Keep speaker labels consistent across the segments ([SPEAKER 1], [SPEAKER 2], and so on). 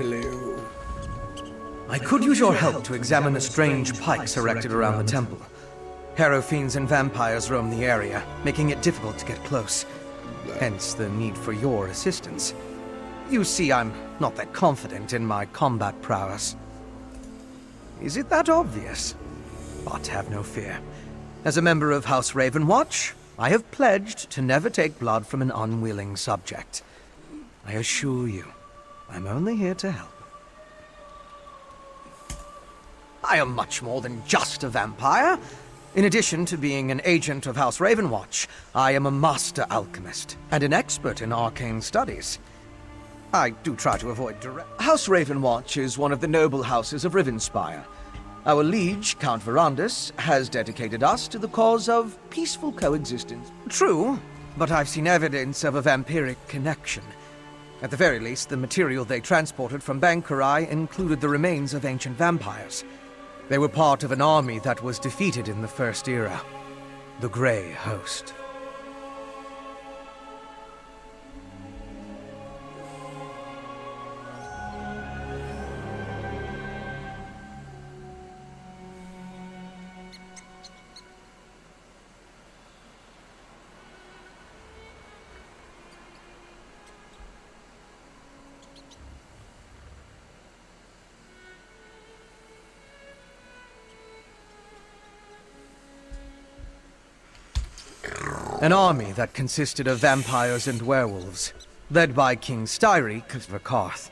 [SPEAKER 1] Hello.
[SPEAKER 2] I could use your help to examine the strange pikes erected around the temple. Harrow fiends and vampires roam the area, making it difficult to get close. Hence the need for your assistance. You see, I'm not that confident in my combat prowess. Is it that obvious? But have no fear. As a member of House Ravenwatch, I have pledged to never take blood from an unwilling subject. I assure you, I'm only here to help. I am much more than just a vampire. In addition to being an agent of House Ravenwatch, I am a master alchemist and an expert in arcane studies. I do try to avoid direct... House Ravenwatch is one of the noble houses of Rivenspire. Our liege, Count Verandus, has dedicated us to the cause of peaceful coexistence. True, but I've seen evidence of a vampiric connection. At the very least, the material they transported from Bankurai included the remains of ancient vampires. They were part of an army that was defeated in the First Era, the Grey Host. An army that consisted of vampires and werewolves, led by King Styriek of Rakarth.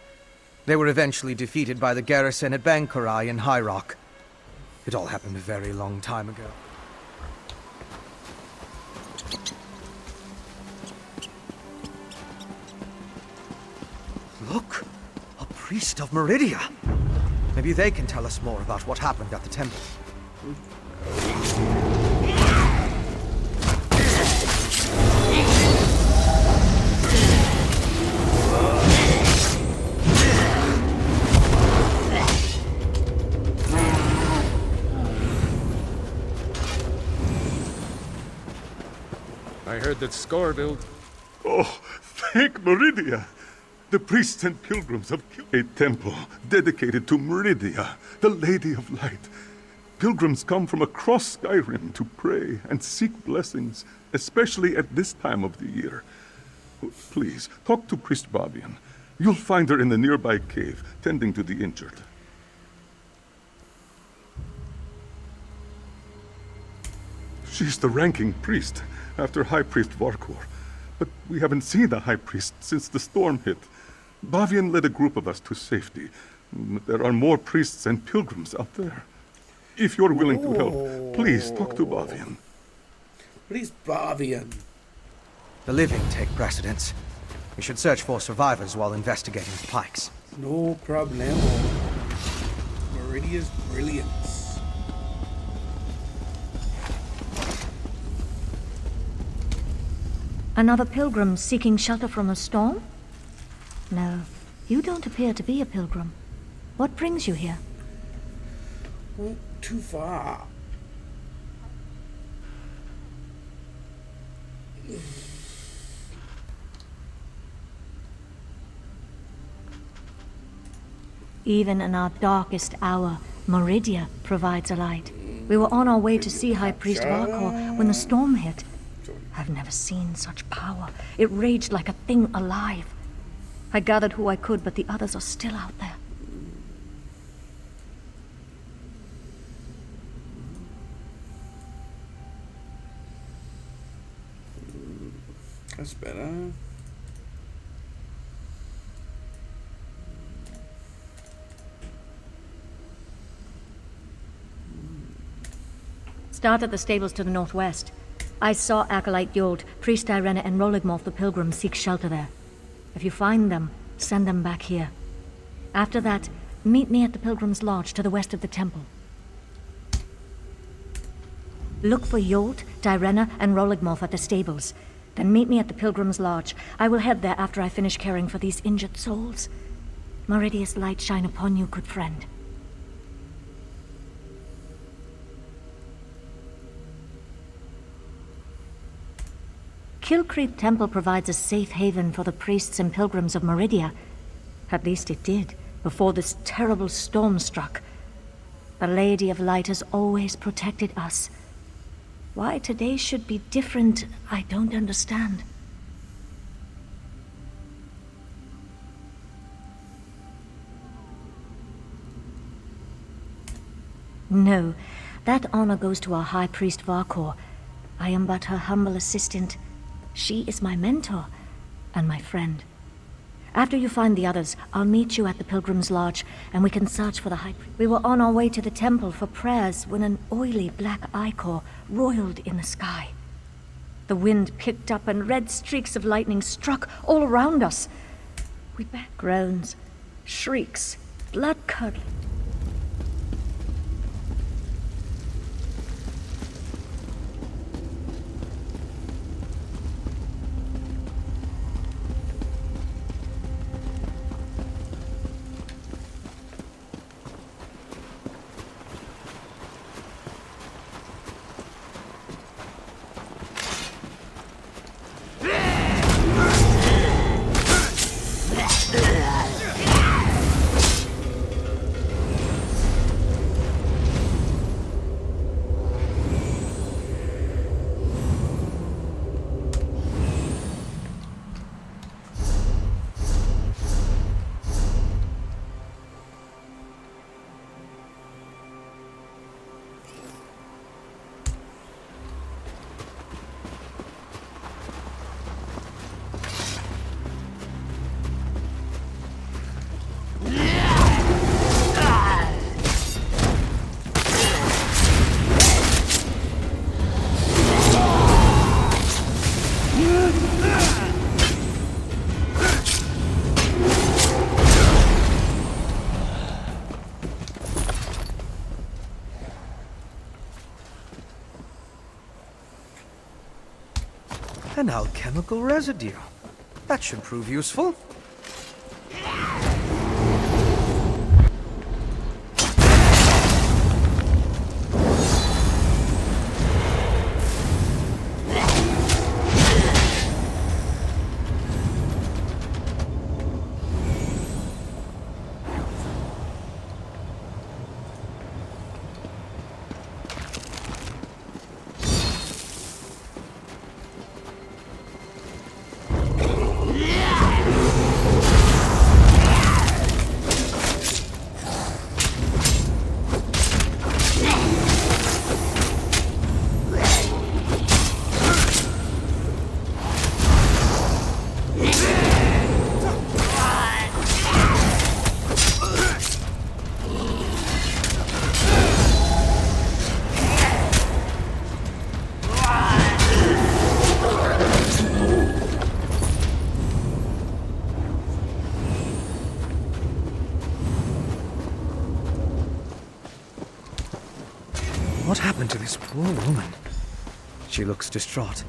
[SPEAKER 2] They were eventually defeated by the garrison at Bankurai in High Rock. It all happened a very long time ago. Look! A priest of Meridia! Maybe they can tell us more about what happened at the temple.
[SPEAKER 3] I heard that Scorville...
[SPEAKER 4] Oh, thank Meridia! The priests and pilgrims have killed a temple dedicated to Meridia, the Lady of Light. Pilgrims come from across Skyrim to pray and seek blessings, especially at this time of the year. Please, talk to Priest Bavian. You'll find her in the nearby cave, tending to the injured. She's the ranking priest, after High Priest Varkor. But we haven't seen the High Priest since the storm hit. Bavian led a group of us to safety. There are more priests and pilgrims out there. If you're willing to help, please talk to Bavian.
[SPEAKER 1] Priest Bavian.
[SPEAKER 2] The living take precedence. We should search for survivors while investigating the pikes.
[SPEAKER 1] No problemo. Meridia's brilliance.
[SPEAKER 5] Another pilgrim seeking shelter from a storm? No, you don't appear to be a pilgrim. What brings you here?
[SPEAKER 1] Not too far.
[SPEAKER 5] Even in our darkest hour, Meridia provides a light. We were on our way to see High Priest Varkor when the storm hit. I've never seen such power. It raged like a thing alive. I gathered who I could, but the others are still out there.
[SPEAKER 1] That's better.
[SPEAKER 5] Start at the stables to the northwest. I saw Acolyte Yold, Priest Irena, and Roligmoth the Pilgrim seek shelter there. If you find them, send them back here. After that, meet me at the Pilgrim's Lodge to the west of the temple. Look for Yold, Direna, and Roligmoth at the stables. Then meet me at the Pilgrim's Lodge. I will head there after I finish caring for these injured souls. Meridia's light shine upon you, good friend. Killcreep Temple provides a safe haven for the priests and pilgrims of Meridia. At least it did, before this terrible storm struck. The Lady of Light has always protected us. Why today should be different, I don't understand. No, that honor goes to our High Priest Varkor. I am but her humble assistant. She is my mentor and my friend. After you find the others, I'll meet you at the Pilgrim's Lodge, and we can search for the High Priest. We were on our way to the temple for prayers when an oily black ichor roiled in the sky. The wind picked up and red streaks of lightning struck all around us. We heard groans, shrieks, blood-curdling.
[SPEAKER 2] An alchemical residue. That should prove useful. What happened to this poor woman? She looks distraught.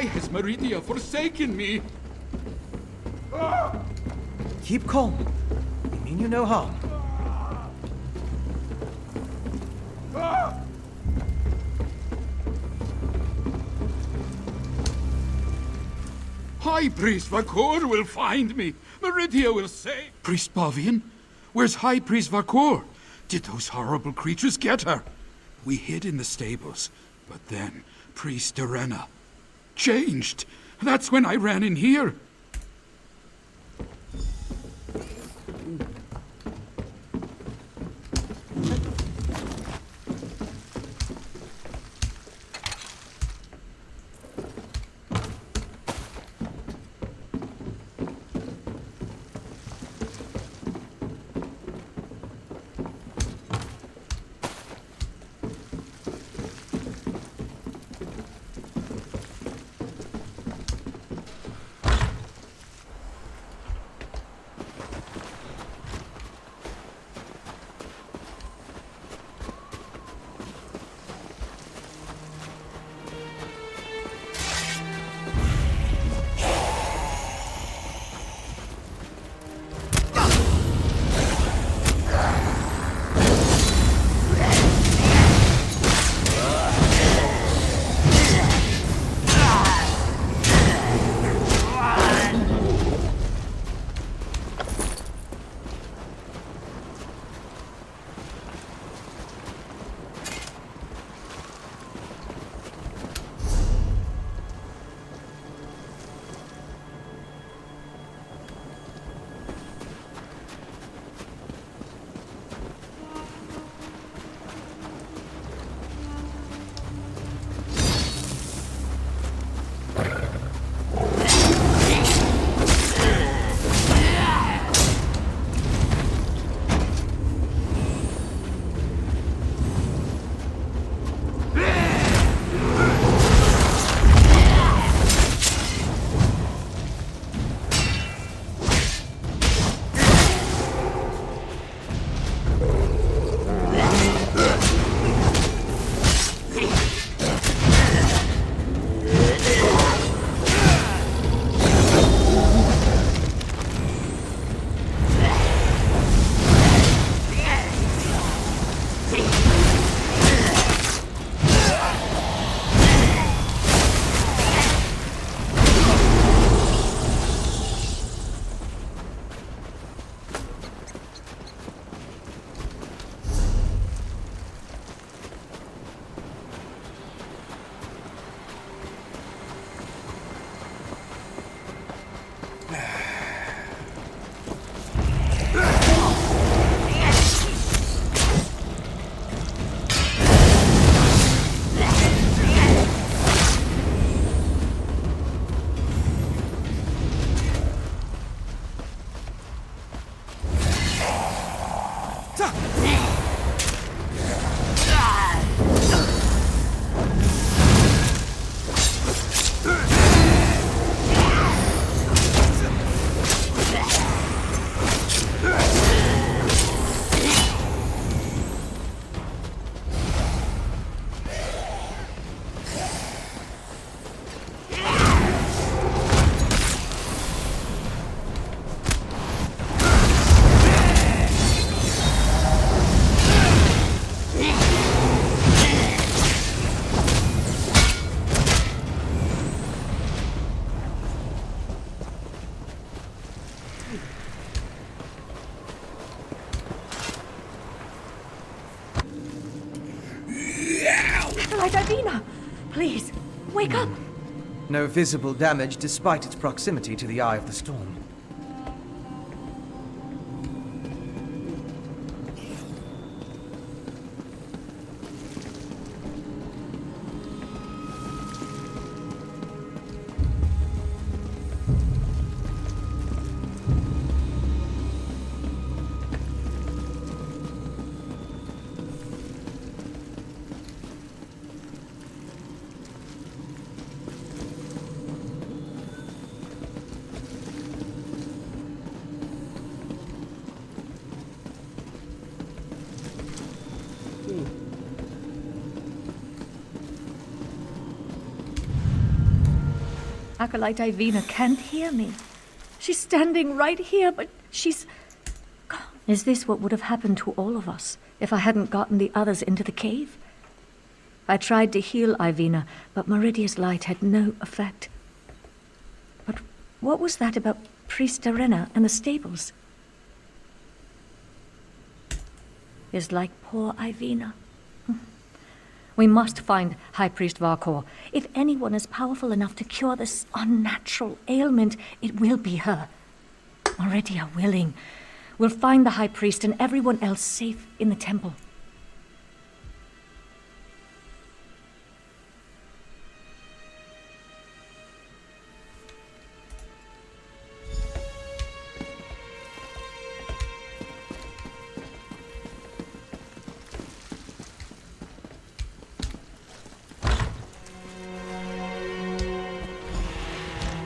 [SPEAKER 6] Why has Meridia forsaken me?
[SPEAKER 2] Keep calm. We mean you no harm.
[SPEAKER 6] High Priest Vakor will find me. Meridia will say... Priest Bavian? Where's High Priest Vakor? Did those horrible creatures get her? We hid in the stables, but then Priest Arena changed. That's when I ran in here.
[SPEAKER 5] Divina! Please, wake up!
[SPEAKER 2] No visible damage despite its proximity to the eye of the storm.
[SPEAKER 5] Acolyte Ivina can't hear me. She's standing right here, but she's... Is this what would have happened to all of us if I hadn't gotten the others into the cave? I tried to heal Ivina, but Meridia's light had no effect. But what was that about Priest Arena and the stables? Is like poor Ivina. We must find High Priest Varkor. If anyone is powerful enough to cure this unnatural ailment, it will be her. Meridia willing. We'll find the High Priest and everyone else safe in the temple.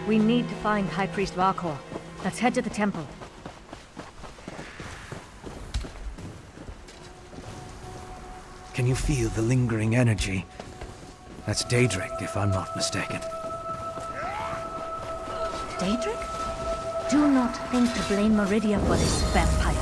[SPEAKER 5] We need to find High Priest Varkor. Let's head to the temple.
[SPEAKER 2] Can you feel the lingering energy? That's Daedric, if I'm not mistaken.
[SPEAKER 5] Daedric? Do not think to blame Meridia for this, vampire.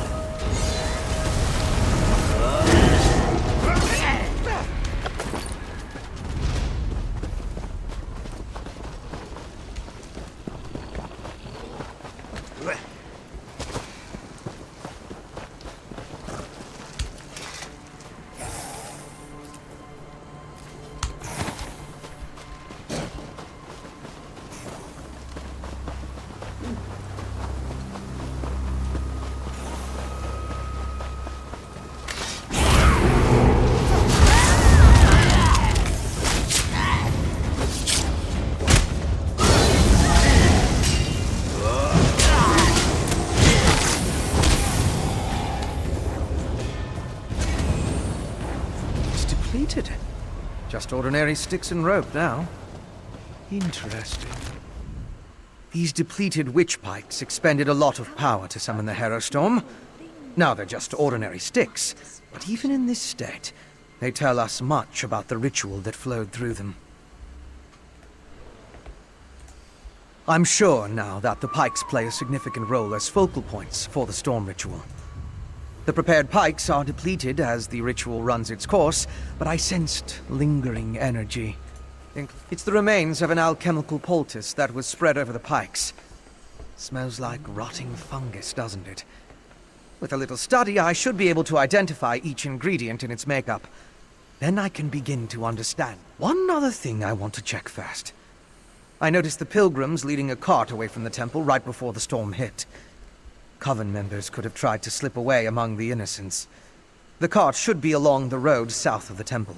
[SPEAKER 2] Just ordinary sticks and rope now. Interesting. These depleted witch pikes expended a lot of power to summon the Harrowstorm. Now they're just ordinary sticks, but even in this state, they tell us much about the ritual that flowed through them. I'm sure now that the pikes play a significant role as focal points for the storm ritual. The prepared pikes are depleted as the ritual runs its course, but I sensed lingering energy. It's the remains of an alchemical poultice that was spread over the pikes. Smells like rotting fungus, doesn't it? With a little study, I should be able to identify each ingredient in its makeup. Then I can begin to understand. One other thing I want to check first. I noticed the pilgrims leading a cart away from the temple right before the storm hit. Coven members could have tried to slip away among the innocents. The cart should be along the road south of the temple.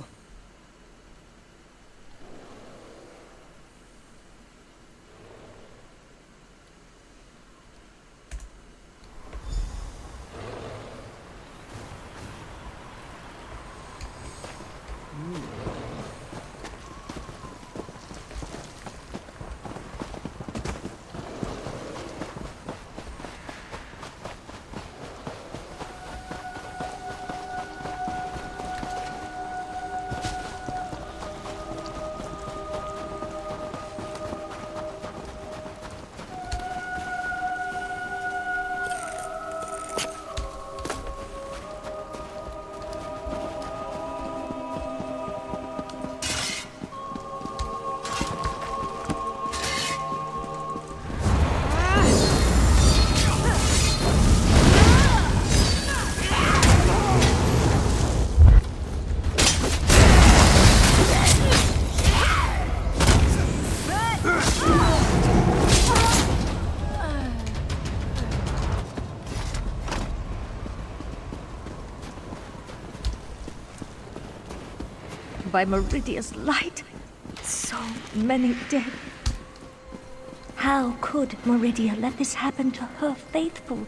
[SPEAKER 5] By Meridia's light, so many dead. How could Meridia let this happen to her faithful?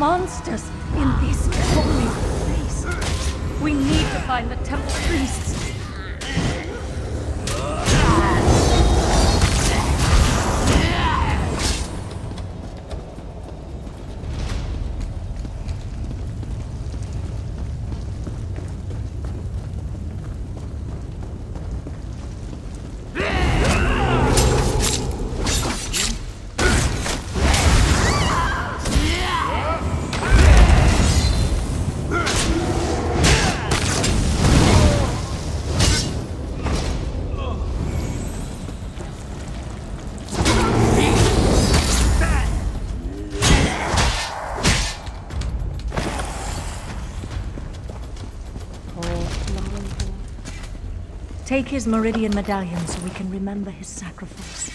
[SPEAKER 5] monsters in this holy place. We need to find the temple priests. Take his Meridian medallion so we can remember his sacrifice.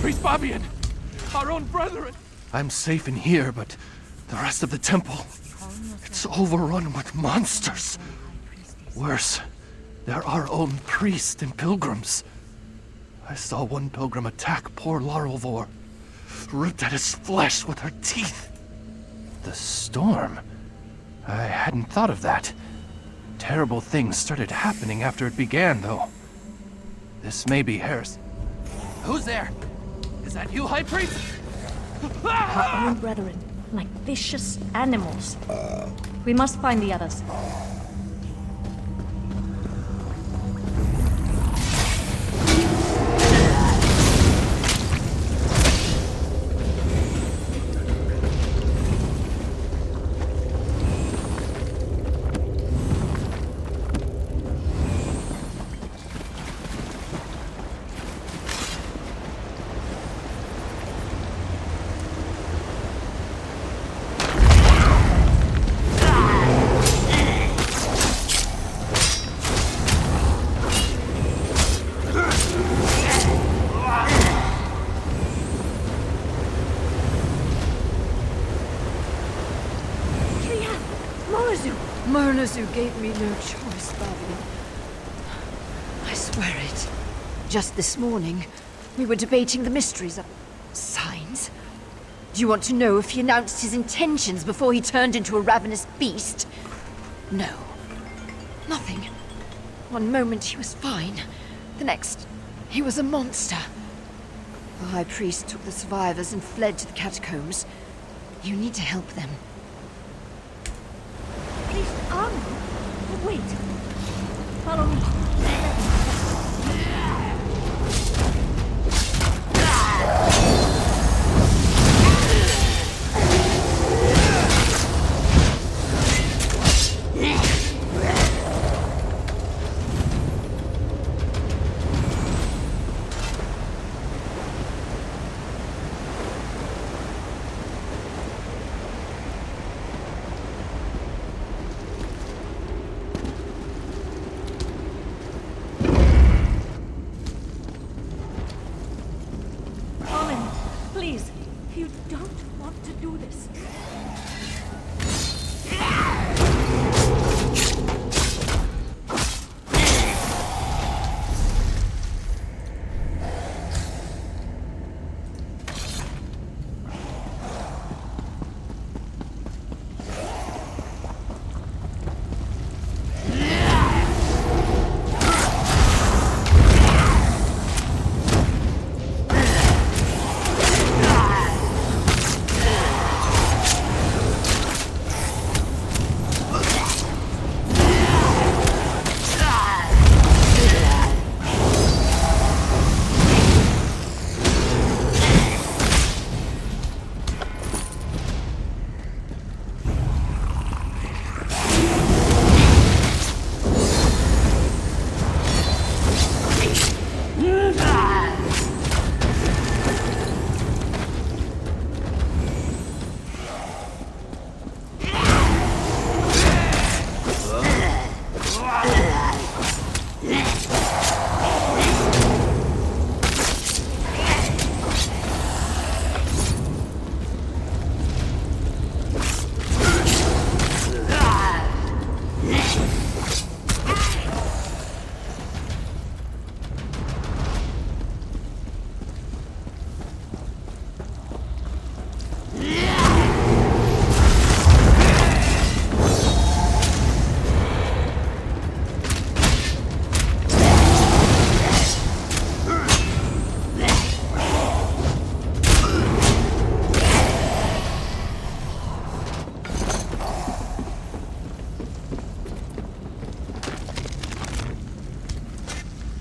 [SPEAKER 7] Priest Fabian! Our own brethren! I'm safe in here, but the rest of the temple, it's overrun with monsters. Worse, they're our own priests and pilgrims. I saw one pilgrim attack poor Larelvor, ripped at his flesh with her teeth. The storm? I hadn't thought of that. Terrible things started happening after it began, though. This may be heresy. Who's there? Is that you, High Priest?
[SPEAKER 5] Our own brethren, like vicious animals. We must find the others.
[SPEAKER 8] Murnazu gave me no choice, Fabian. I swear it. Just this morning, we were debating the mysteries of signs. Do you want to know if he announced his intentions before he turned into a ravenous beast? No. Nothing. One moment he was fine. The next, he was a monster. The High Priest took the survivors and fled to the catacombs. You need to help them.
[SPEAKER 5] Priest Arno? Wait. Follow me.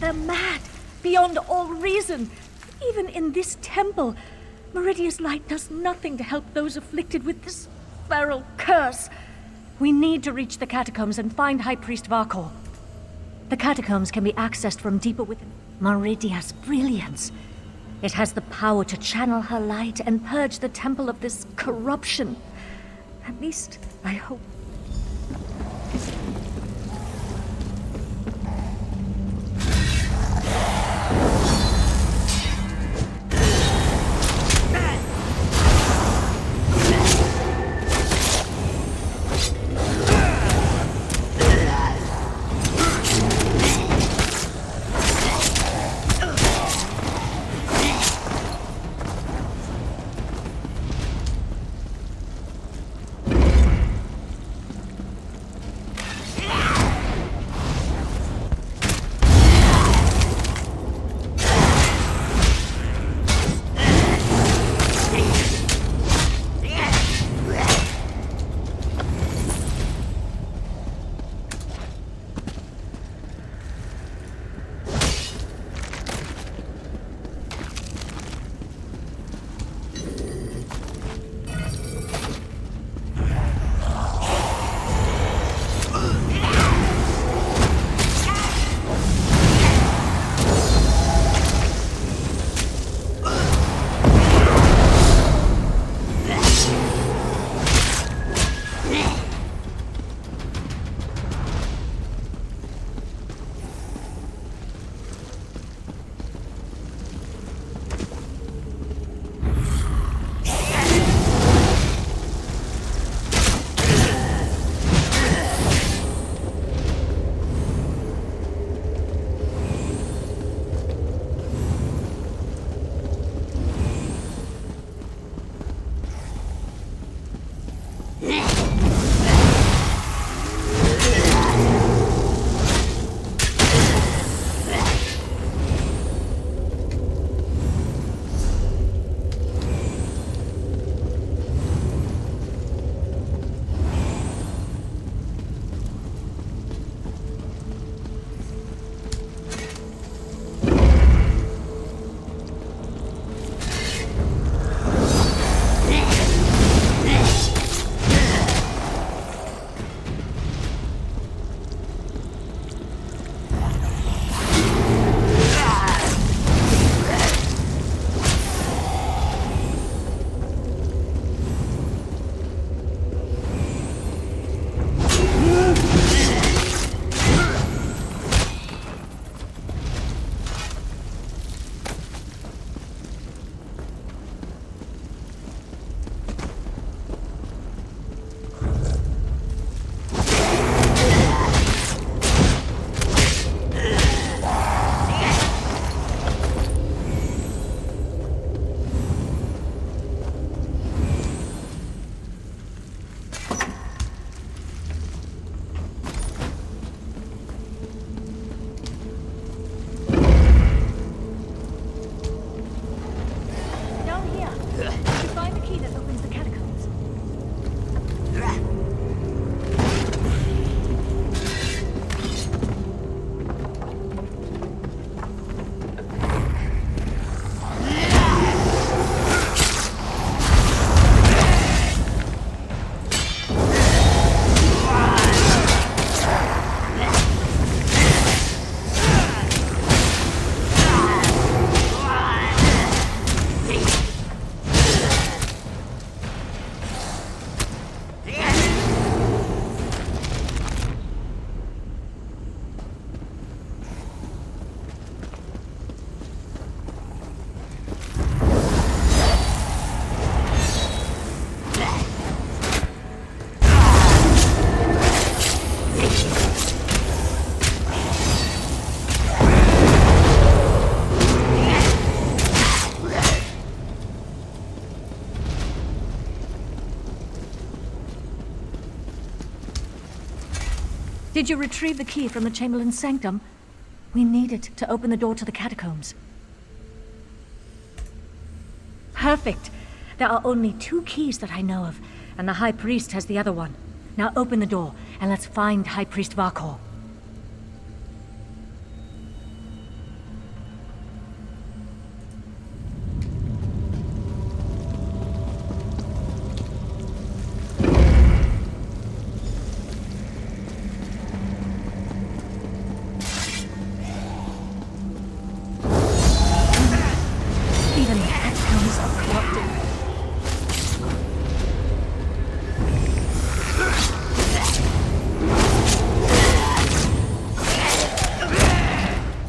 [SPEAKER 5] They're mad, beyond all reason. Even in this temple, Meridia's light does nothing to help those afflicted with this feral curse. We need to reach the catacombs and find High Priest Varkor. The catacombs can be accessed from deeper within Meridia's brilliance. It has the power to channel her light and purge the temple of this corruption. At least, I hope. Did you retrieve the key from the Chamberlain's sanctum? We need it to open the door to the catacombs. Perfect. There are only 2 keys that I know of, and the High Priest has the other one. Now open the door, and let's find High Priest Varkor.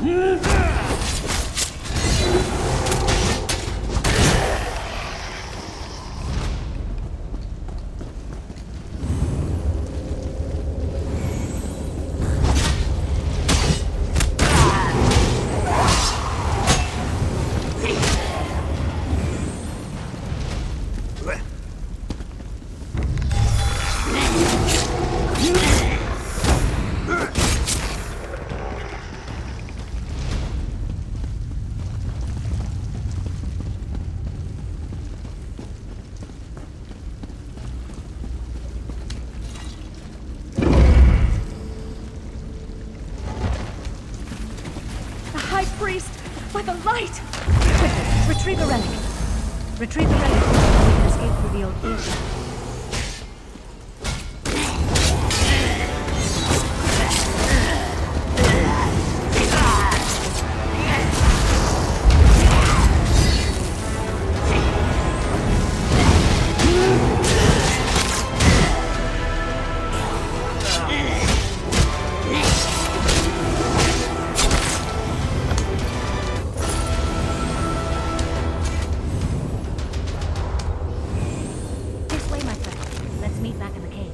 [SPEAKER 5] The High Priest with a light! Quickly, retrieve the relic. Retrieve the relic before we can escape through the old gate. This way, my friend. Let's meet back in the cave.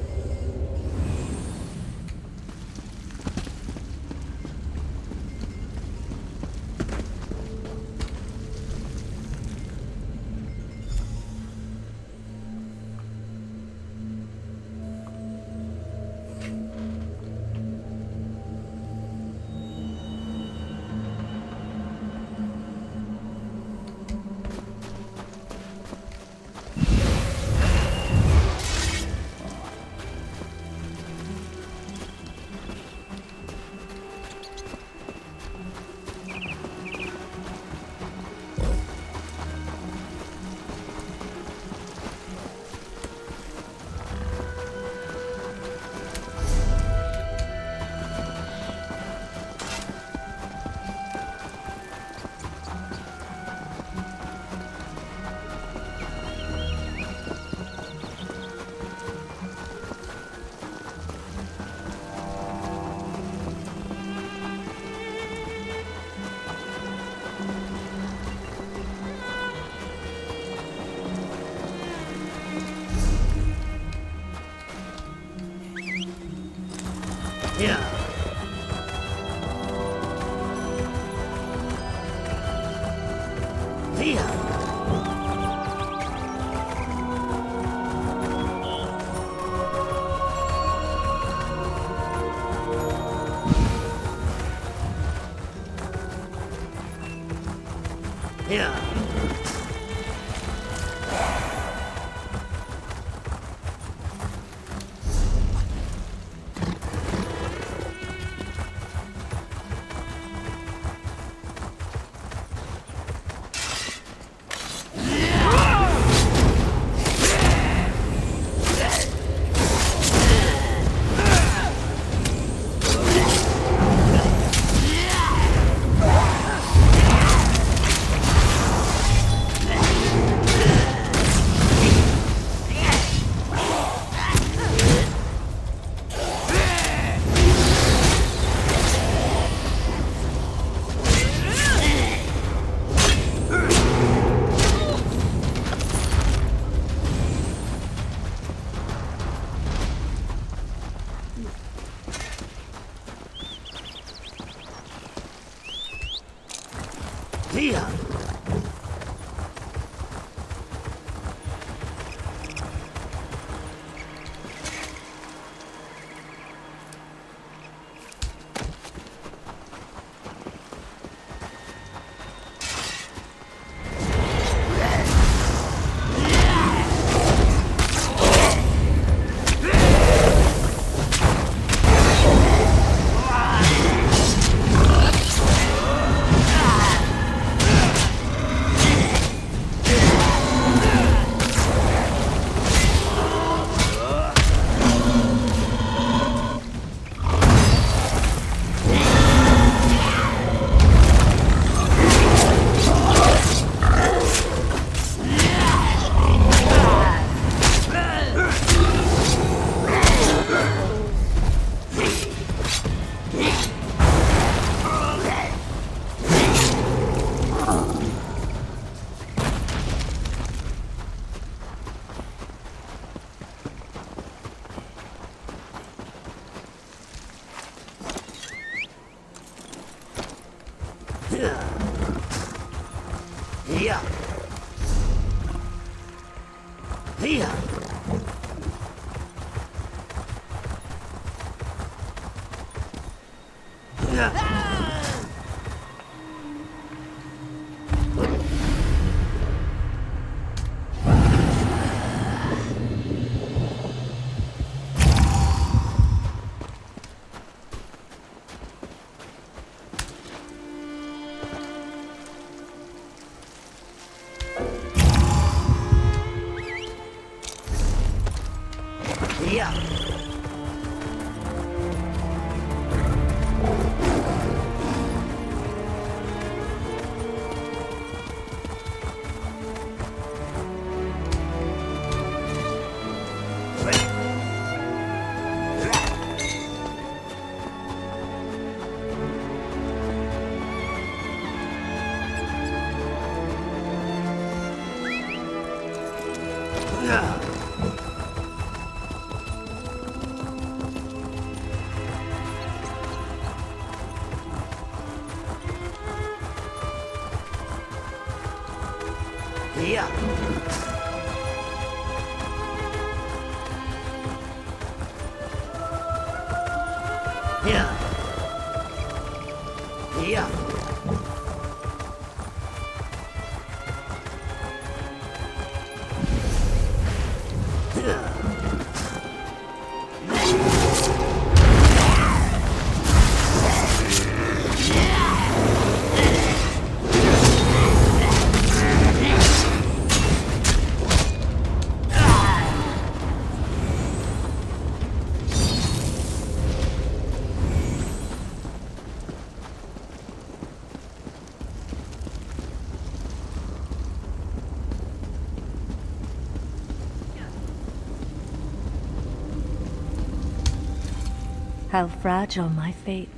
[SPEAKER 5] How fragile my faith,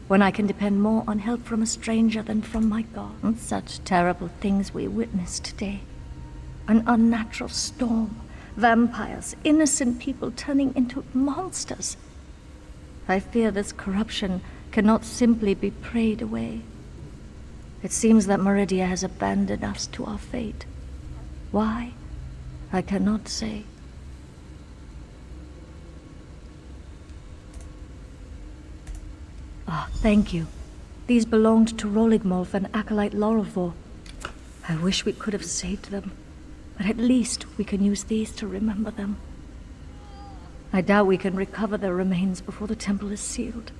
[SPEAKER 5] when I can depend more on help from a stranger than from my God. And such terrible things we witnessed today. An unnatural storm, vampires, innocent people turning into monsters. I fear this corruption cannot simply be prayed away. It seems that Meridia has abandoned us to our fate. Why? I cannot say. Ah, thank you. These belonged to Roligmolf and Acolyte Lorelvor. I wish we could have saved them, but at least we can use these to remember them. I doubt we can recover their remains before the temple is sealed.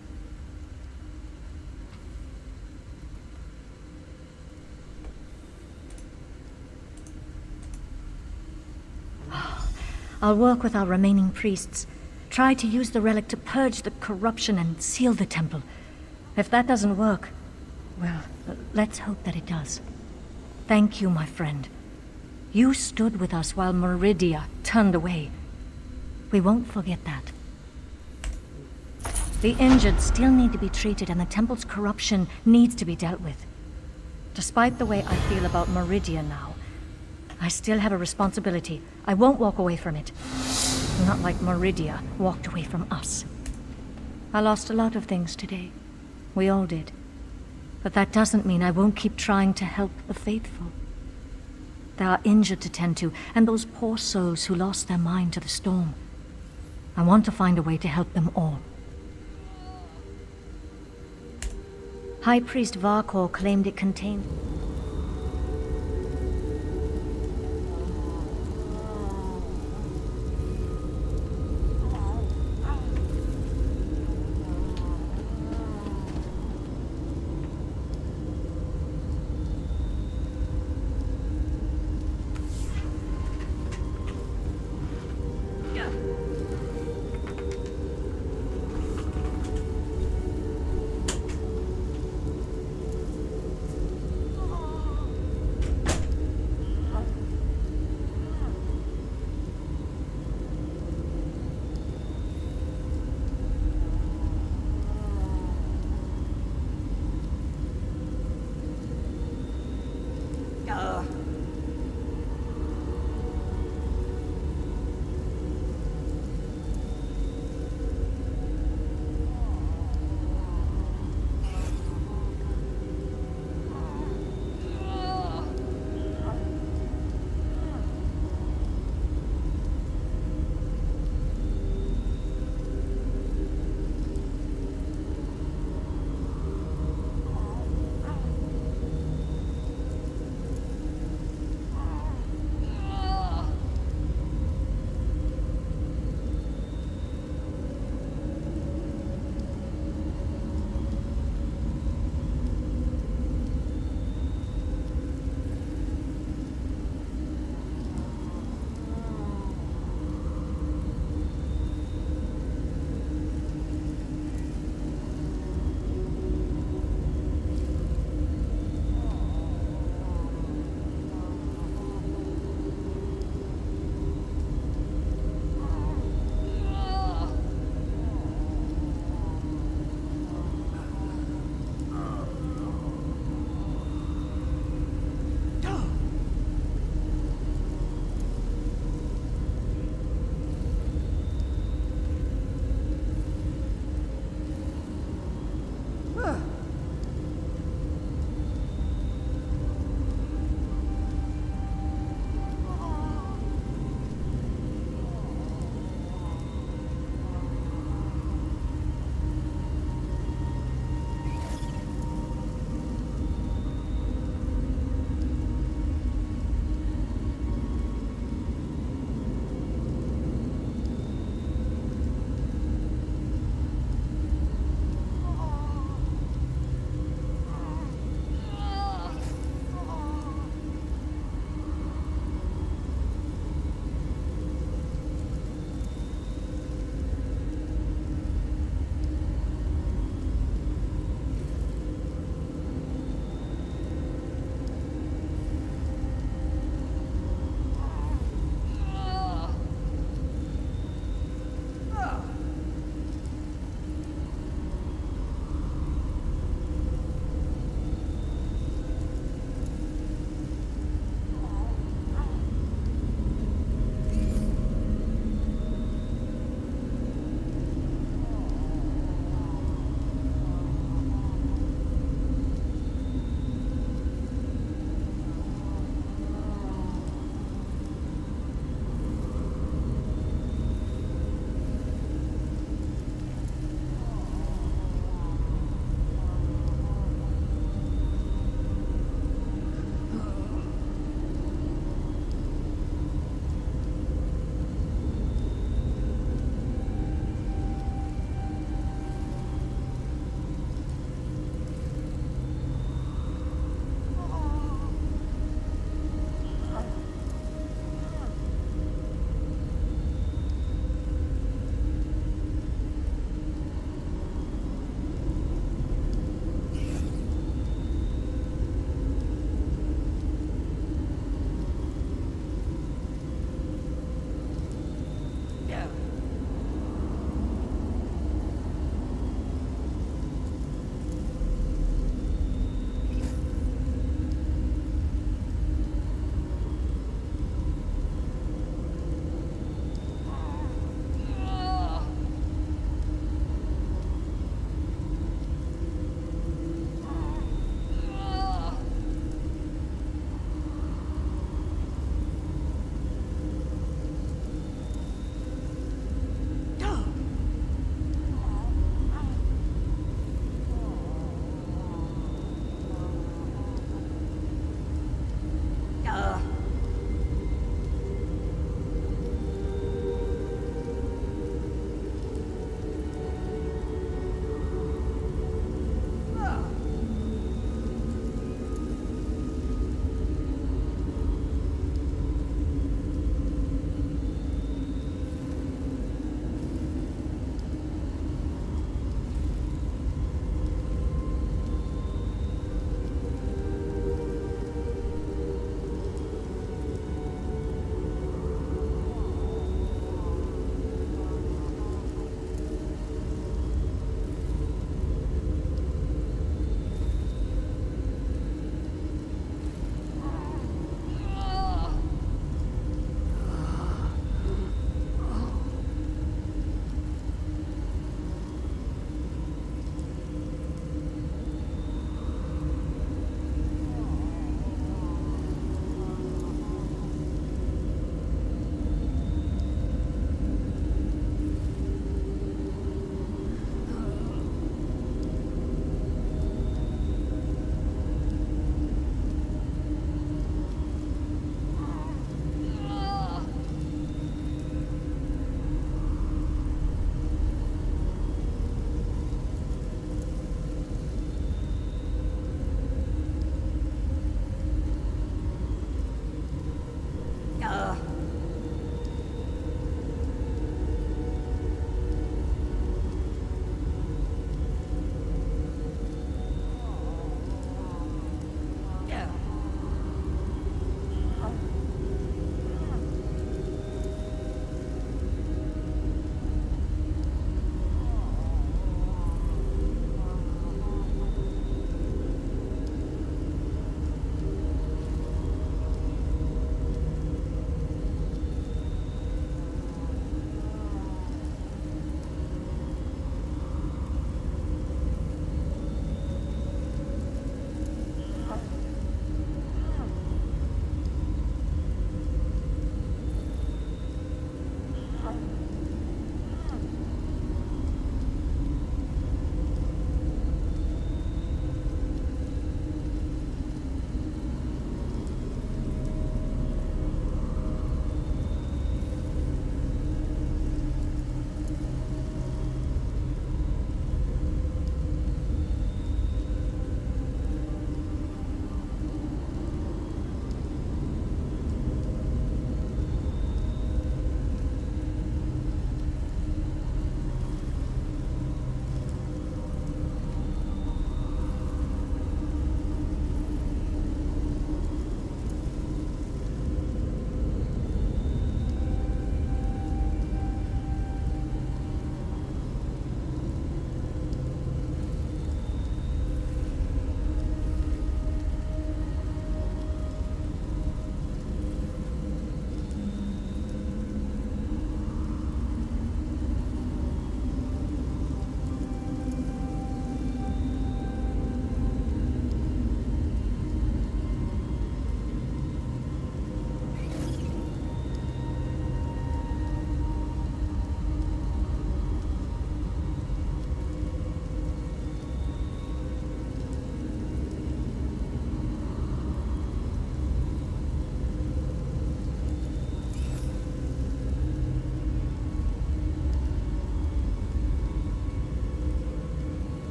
[SPEAKER 5] I'll work with our remaining priests. Try to use the relic to purge the corruption and seal the temple. If that doesn't work, well, let's hope that it does. Thank you, my friend. You stood with us while Meridia turned away. We won't forget that. The injured still need to be treated, and the temple's corruption needs to be dealt with. Despite the way I feel about Meridia now, I still have a responsibility. I won't walk away from it. Not like Meridia walked away from us. I lost a lot of things today. We all did. But that doesn't mean I won't keep trying to help the faithful. There are injured to tend to, and those poor souls who lost their mind to the storm. I want to find a way to help them all. High Priest Varkor claimed it contained...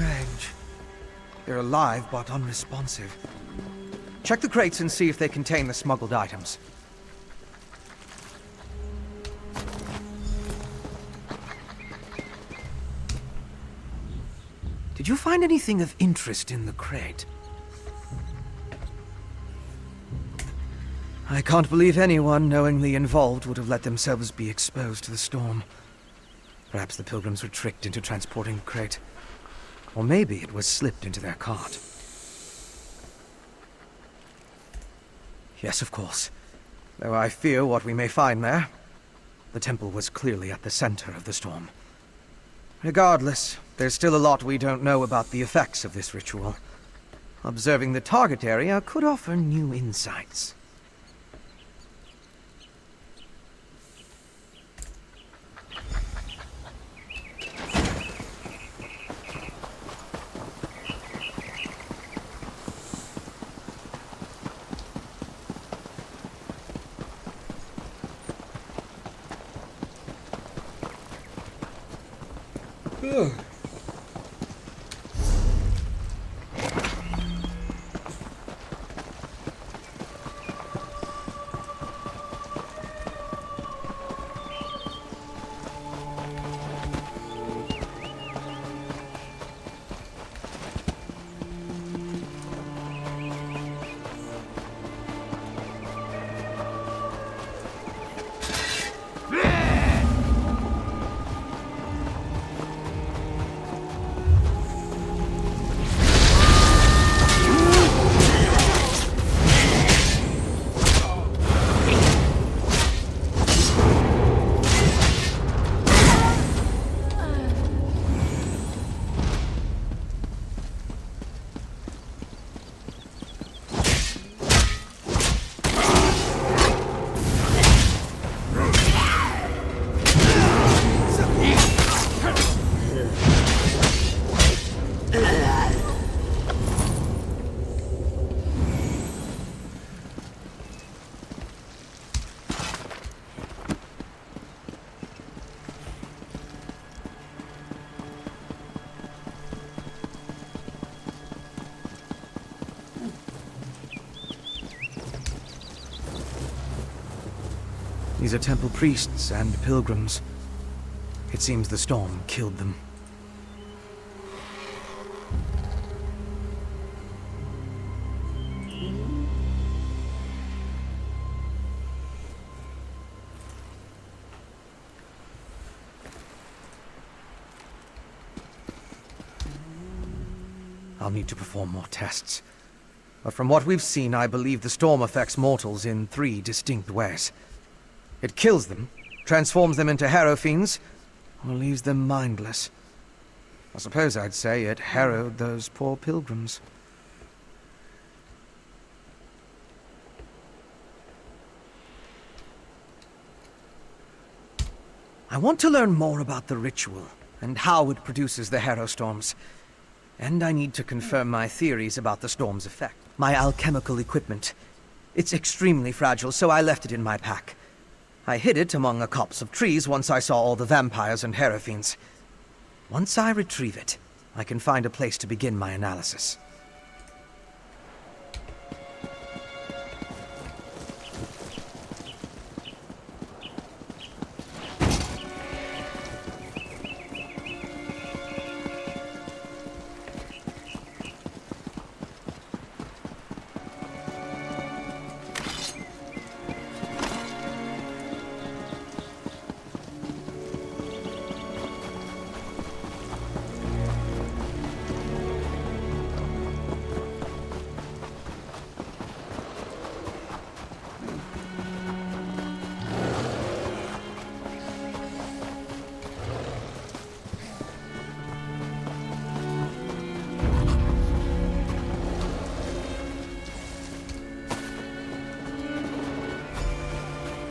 [SPEAKER 2] strange. They're alive but unresponsive. Check the crates and see if they contain the smuggled items. Did you find anything of interest in the crate? I can't believe anyone knowingly involved would have let themselves be exposed to the storm. Perhaps the pilgrims were tricked into transporting the crate. Or maybe it was slipped into their cart. Yes, of course. Though I fear what we may find there. The temple was clearly at the center of the storm. Regardless, there's still a lot we don't know about the effects of this ritual. Observing the target area could offer new insights.
[SPEAKER 1] Ugh.
[SPEAKER 2] These are temple priests and pilgrims. It seems the storm killed them. I'll need to perform more tests. But from what we've seen, I believe the storm affects mortals in 3 distinct ways. It kills them, transforms them into harrow fiends, or leaves them mindless. I suppose I'd say it harrowed those poor pilgrims. I want to learn more about the ritual, and how it produces the harrow storms. And I need to confirm my theories about the storm's effect. My alchemical equipment. It's extremely fragile, so I left it in my pack. I hid it among a copse of trees once I saw all the vampires and harrow fiends. Once I retrieve it, I can find a place to begin my analysis.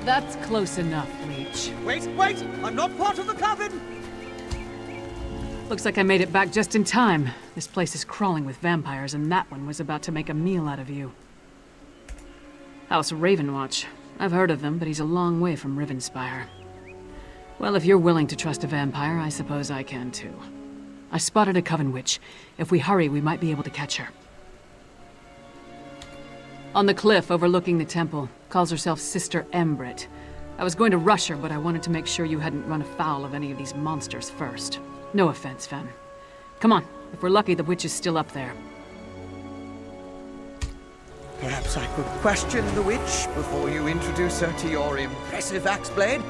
[SPEAKER 9] That's close enough, Leech.
[SPEAKER 2] Wait! I'm not part of the coven!
[SPEAKER 9] Looks like I made it back just in time. This place is crawling with vampires, and that one was about to make a meal out of you. House Ravenwatch. I've heard of them, but he's a long way from Rivenspire. Well, if you're willing to trust a vampire, I suppose I can too. I spotted a Coven witch. If we hurry, we might be able to catch her. On the cliff overlooking the temple, calls herself Sister Embrit. I was going to rush her, but I wanted to make sure you hadn't run afoul of any of these monsters first. No offense, Fen. Come on. If we're lucky, the witch is still up there.
[SPEAKER 2] Perhaps I could question the witch before you introduce her to your impressive axe blade?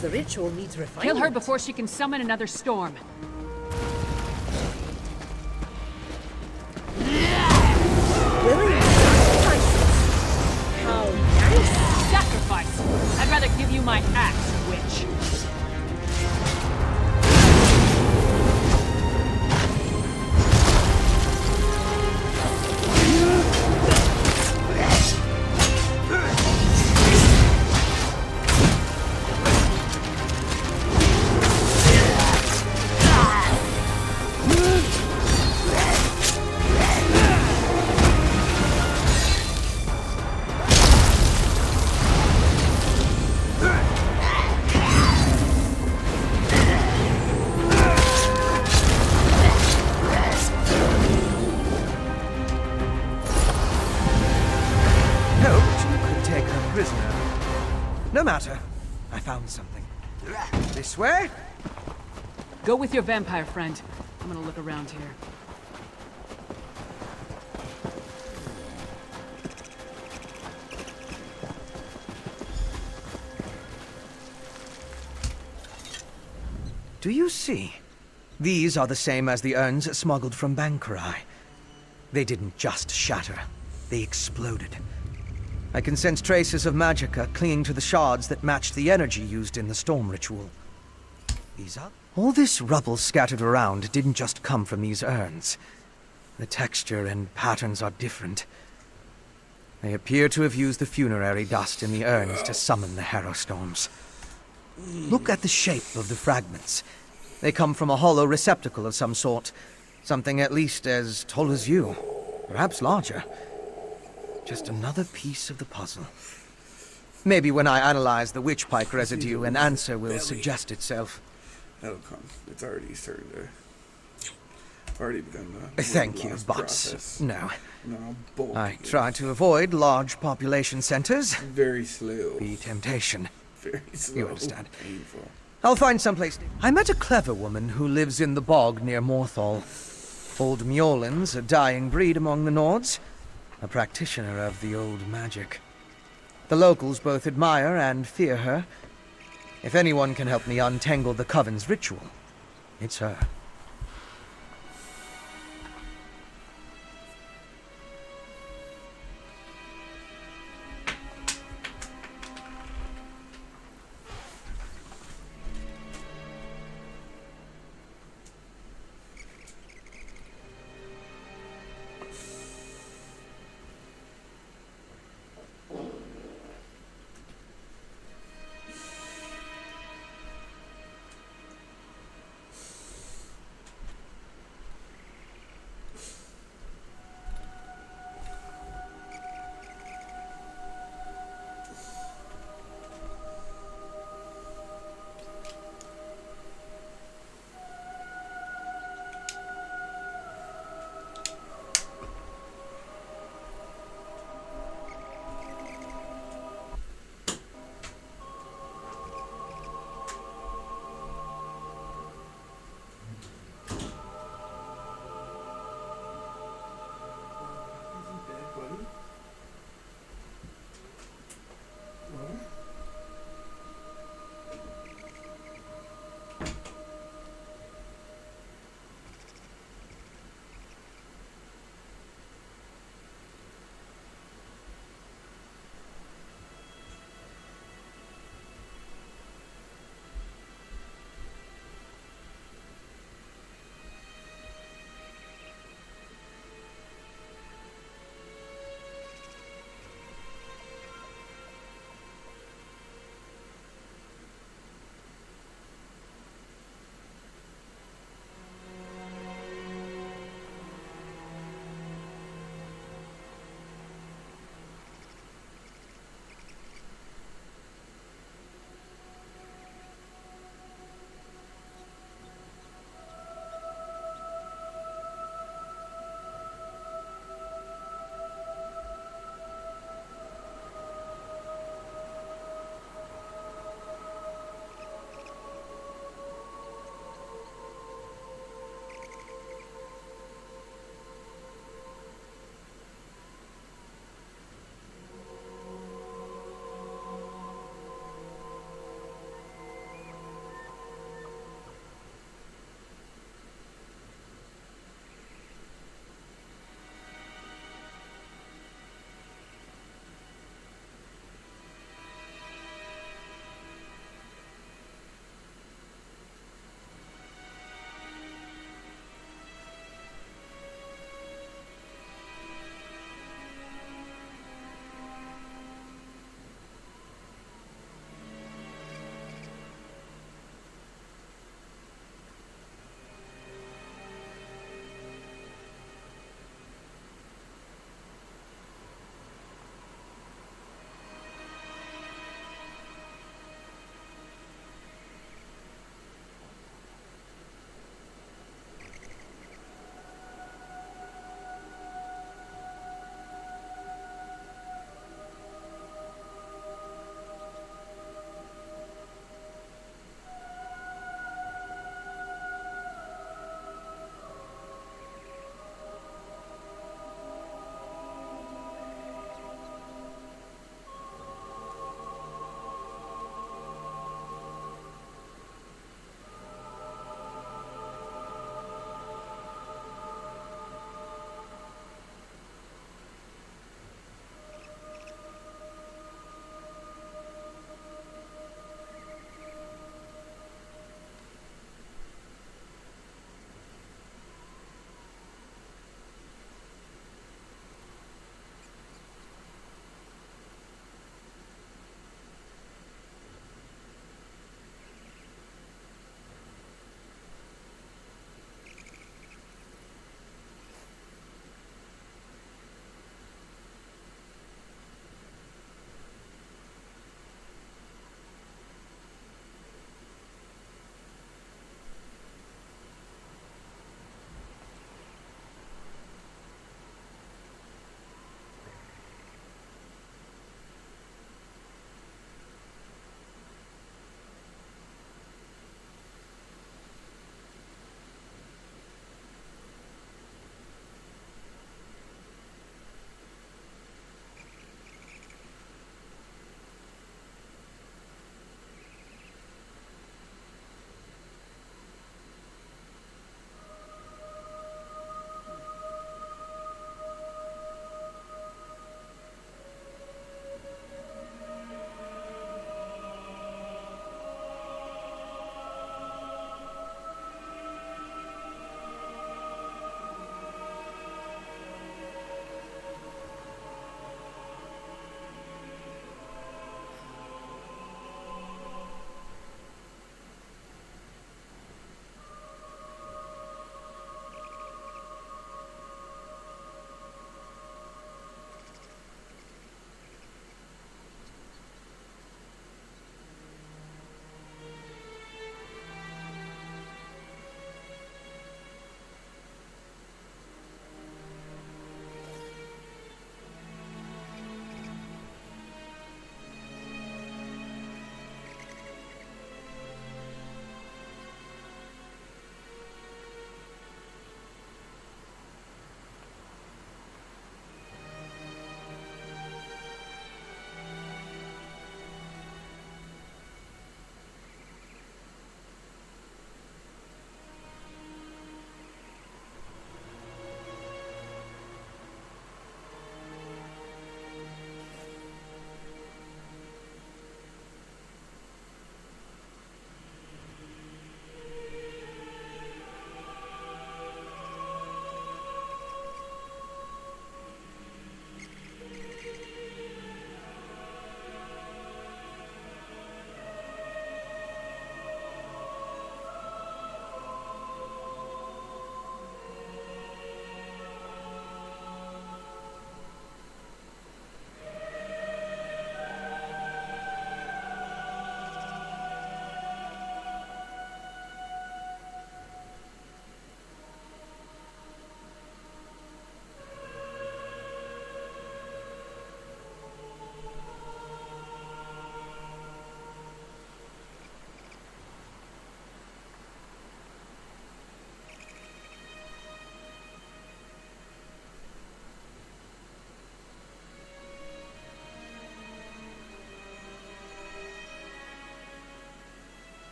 [SPEAKER 8] The ritual needs refinement.
[SPEAKER 9] Kill her before she can summon another storm.
[SPEAKER 8] Willing sacrifices. How nice.
[SPEAKER 9] Sacrifice! I'd rather give you my axe, witch.
[SPEAKER 2] No matter. I found something. This way?
[SPEAKER 9] Go with your vampire friend. I'm gonna look around here.
[SPEAKER 2] Do you see? These are the same as the urns smuggled from Bankurai. They didn't just shatter. They exploded. I can sense traces of magicka clinging to the shards that matched the energy used in the storm ritual. These are... All this rubble scattered around didn't just come from these urns. The texture and patterns are different. They appear to have used the funerary dust in the urns to summon the Harrow Storms. Look at the shape of the fragments. They come from a hollow receptacle of some sort. Something at least as tall as you. Perhaps larger. Just another piece of the puzzle. Maybe when I analyze the witchpike residue, an answer will suggest itself.
[SPEAKER 1] That'll come. It's already starting to... Already begun the...
[SPEAKER 2] Thank you, but
[SPEAKER 1] process.
[SPEAKER 2] no.
[SPEAKER 1] No,
[SPEAKER 2] I try to avoid large population centers.
[SPEAKER 1] Very slow.
[SPEAKER 2] The temptation.
[SPEAKER 1] Very slow.
[SPEAKER 2] You understand.
[SPEAKER 1] Painful.
[SPEAKER 2] I'll find someplace. I met a clever woman who lives in the bog near Morthal. Old Mjolnir's a dying breed among the Nords. A practitioner of the old magic. The locals both admire and fear her. If anyone can help me untangle the Coven's ritual, it's her.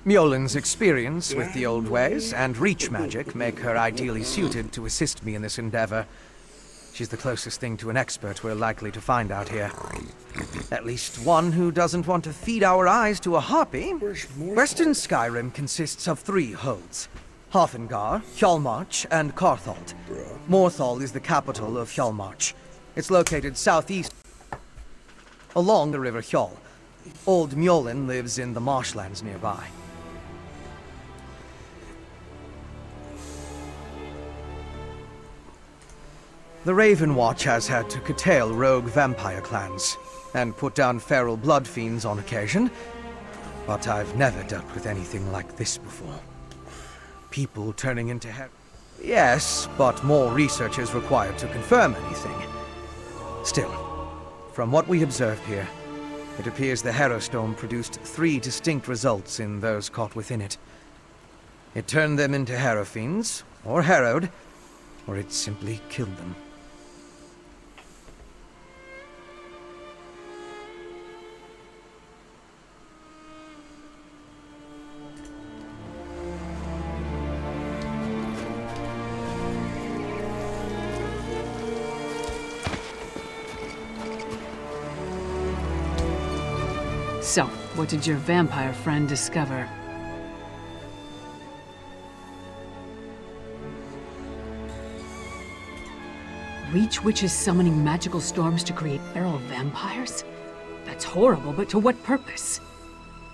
[SPEAKER 2] Mjolin's experience with the old ways and reach magic make her ideally suited to assist me in this endeavor. She's the closest thing to an expert we're likely to find out here. At least one who doesn't want to feed our eyes to a harpy. Western Skyrim consists of 3 holds: Haafingar, Hjalmarch, and Carthalt. Morthal is the capital of Hjalmarch. It's located southeast along the River Hjal. Old Mjolin lives in the marshlands nearby. The Raven Watch has had to curtail rogue vampire clans, and put down feral blood fiends on occasion, but I've never dealt with anything like this before. People turning into Yes, but more research is required to confirm anything. Still, from what we observed here, it appears the Harrowstorm produced 3 distinct results in those caught within it. It turned them into Harrow fiends, or harrowed, or it simply killed them.
[SPEAKER 9] So, what did your vampire friend discover? Reach witches summoning magical storms to create feral vampires? That's horrible, but to what purpose?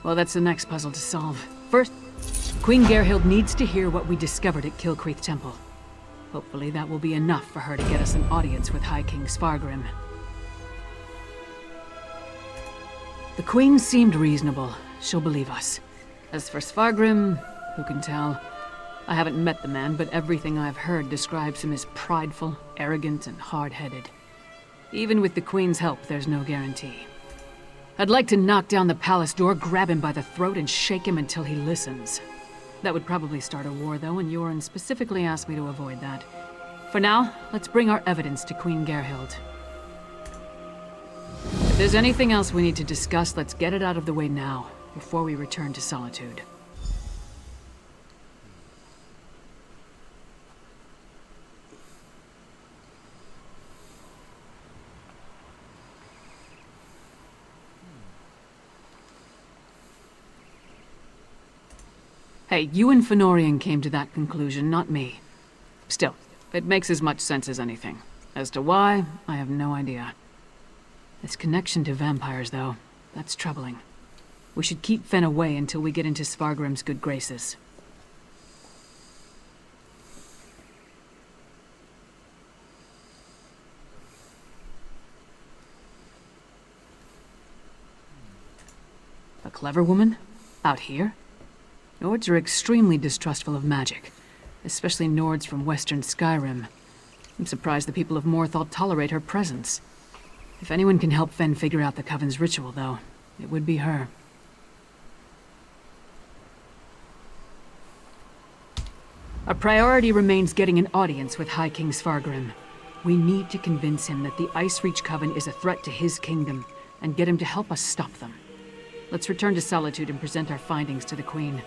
[SPEAKER 9] Well, that's the next puzzle to solve. First, Queen Gerhild needs to hear what we discovered at Kilcreath Temple. Hopefully that will be enough for her to get us an audience with High King Svargrim. The Queen seemed reasonable. She'll believe us. As for Svargrim, who can tell? I haven't met the man, but everything I've heard describes him as prideful, arrogant, and hard-headed. Even with the Queen's help, there's no guarantee. I'd like to knock down the palace door, grab him by the throat, and shake him until he listens. That would probably start a war, though, and Yoren specifically asked me to avoid that. For now, let's bring our evidence to Queen Gerhild. If there's anything else we need to discuss, let's get it out of the way now, before we return to Solitude. Hey, you and Fëanorian came to that conclusion, not me. Still, it makes as much sense as anything. As to why, I have no idea. This connection to vampires, though, that's troubling. We should keep Fen away until we get into Svargrim's good graces. A clever woman? Out here? Nords are extremely distrustful of magic, especially Nords from Western Skyrim. I'm surprised the people of Morthal tolerate her presence. If anyone can help Fen figure out the Coven's ritual, though, it would be her. Our priority remains getting an audience with High King Svargrim. We need to convince him that the Icereach Coven is a threat to his kingdom, and get him to help us stop them. Let's return to Solitude and present our findings to the Queen.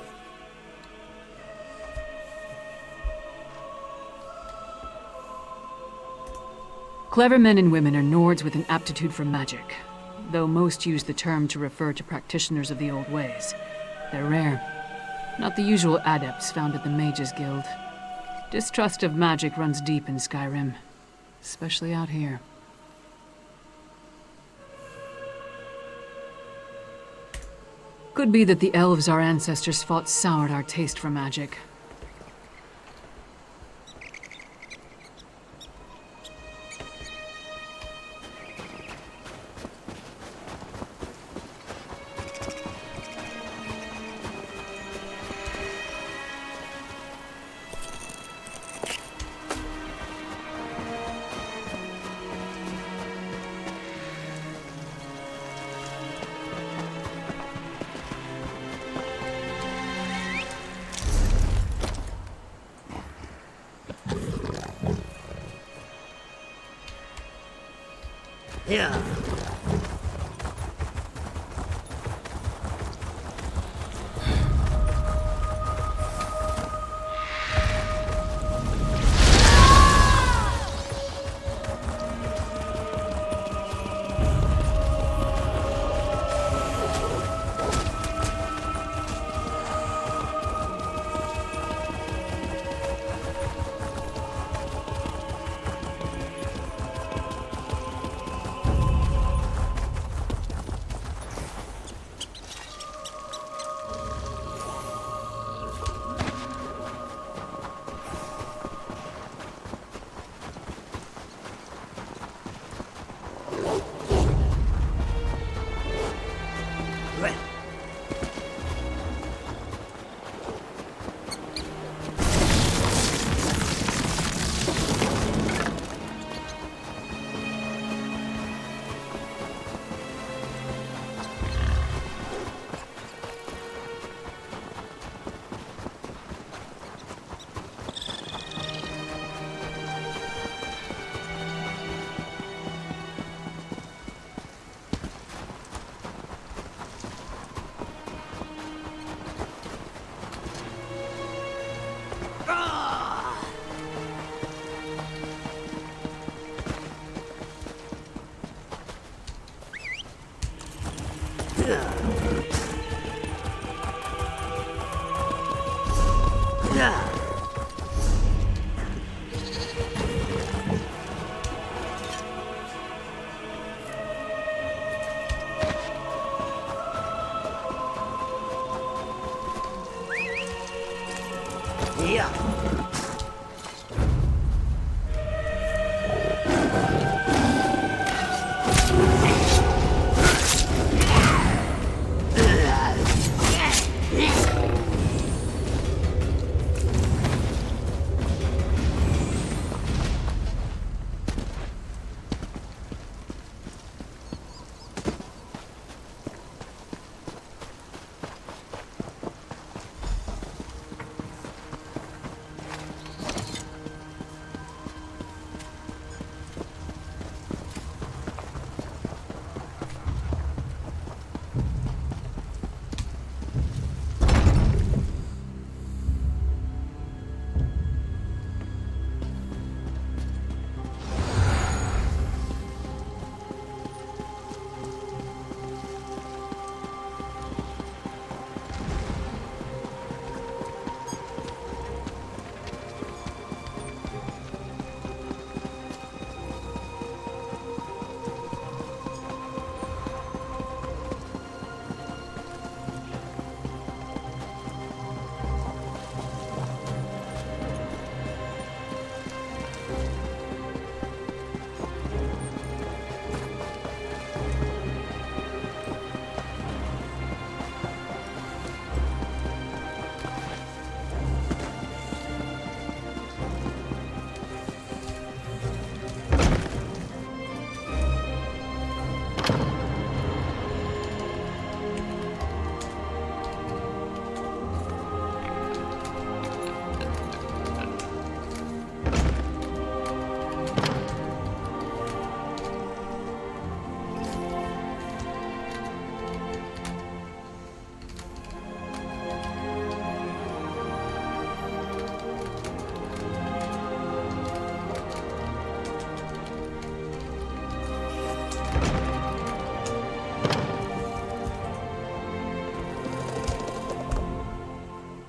[SPEAKER 9] Clever men and women are Nords with an aptitude for magic, though most use the term to refer to practitioners of the old ways. They're rare. Not the usual adepts found at the Mages Guild. Distrust of magic runs deep in Skyrim, especially out here. Could be that the elves our ancestors fought soured our taste for magic.
[SPEAKER 10] Yeah.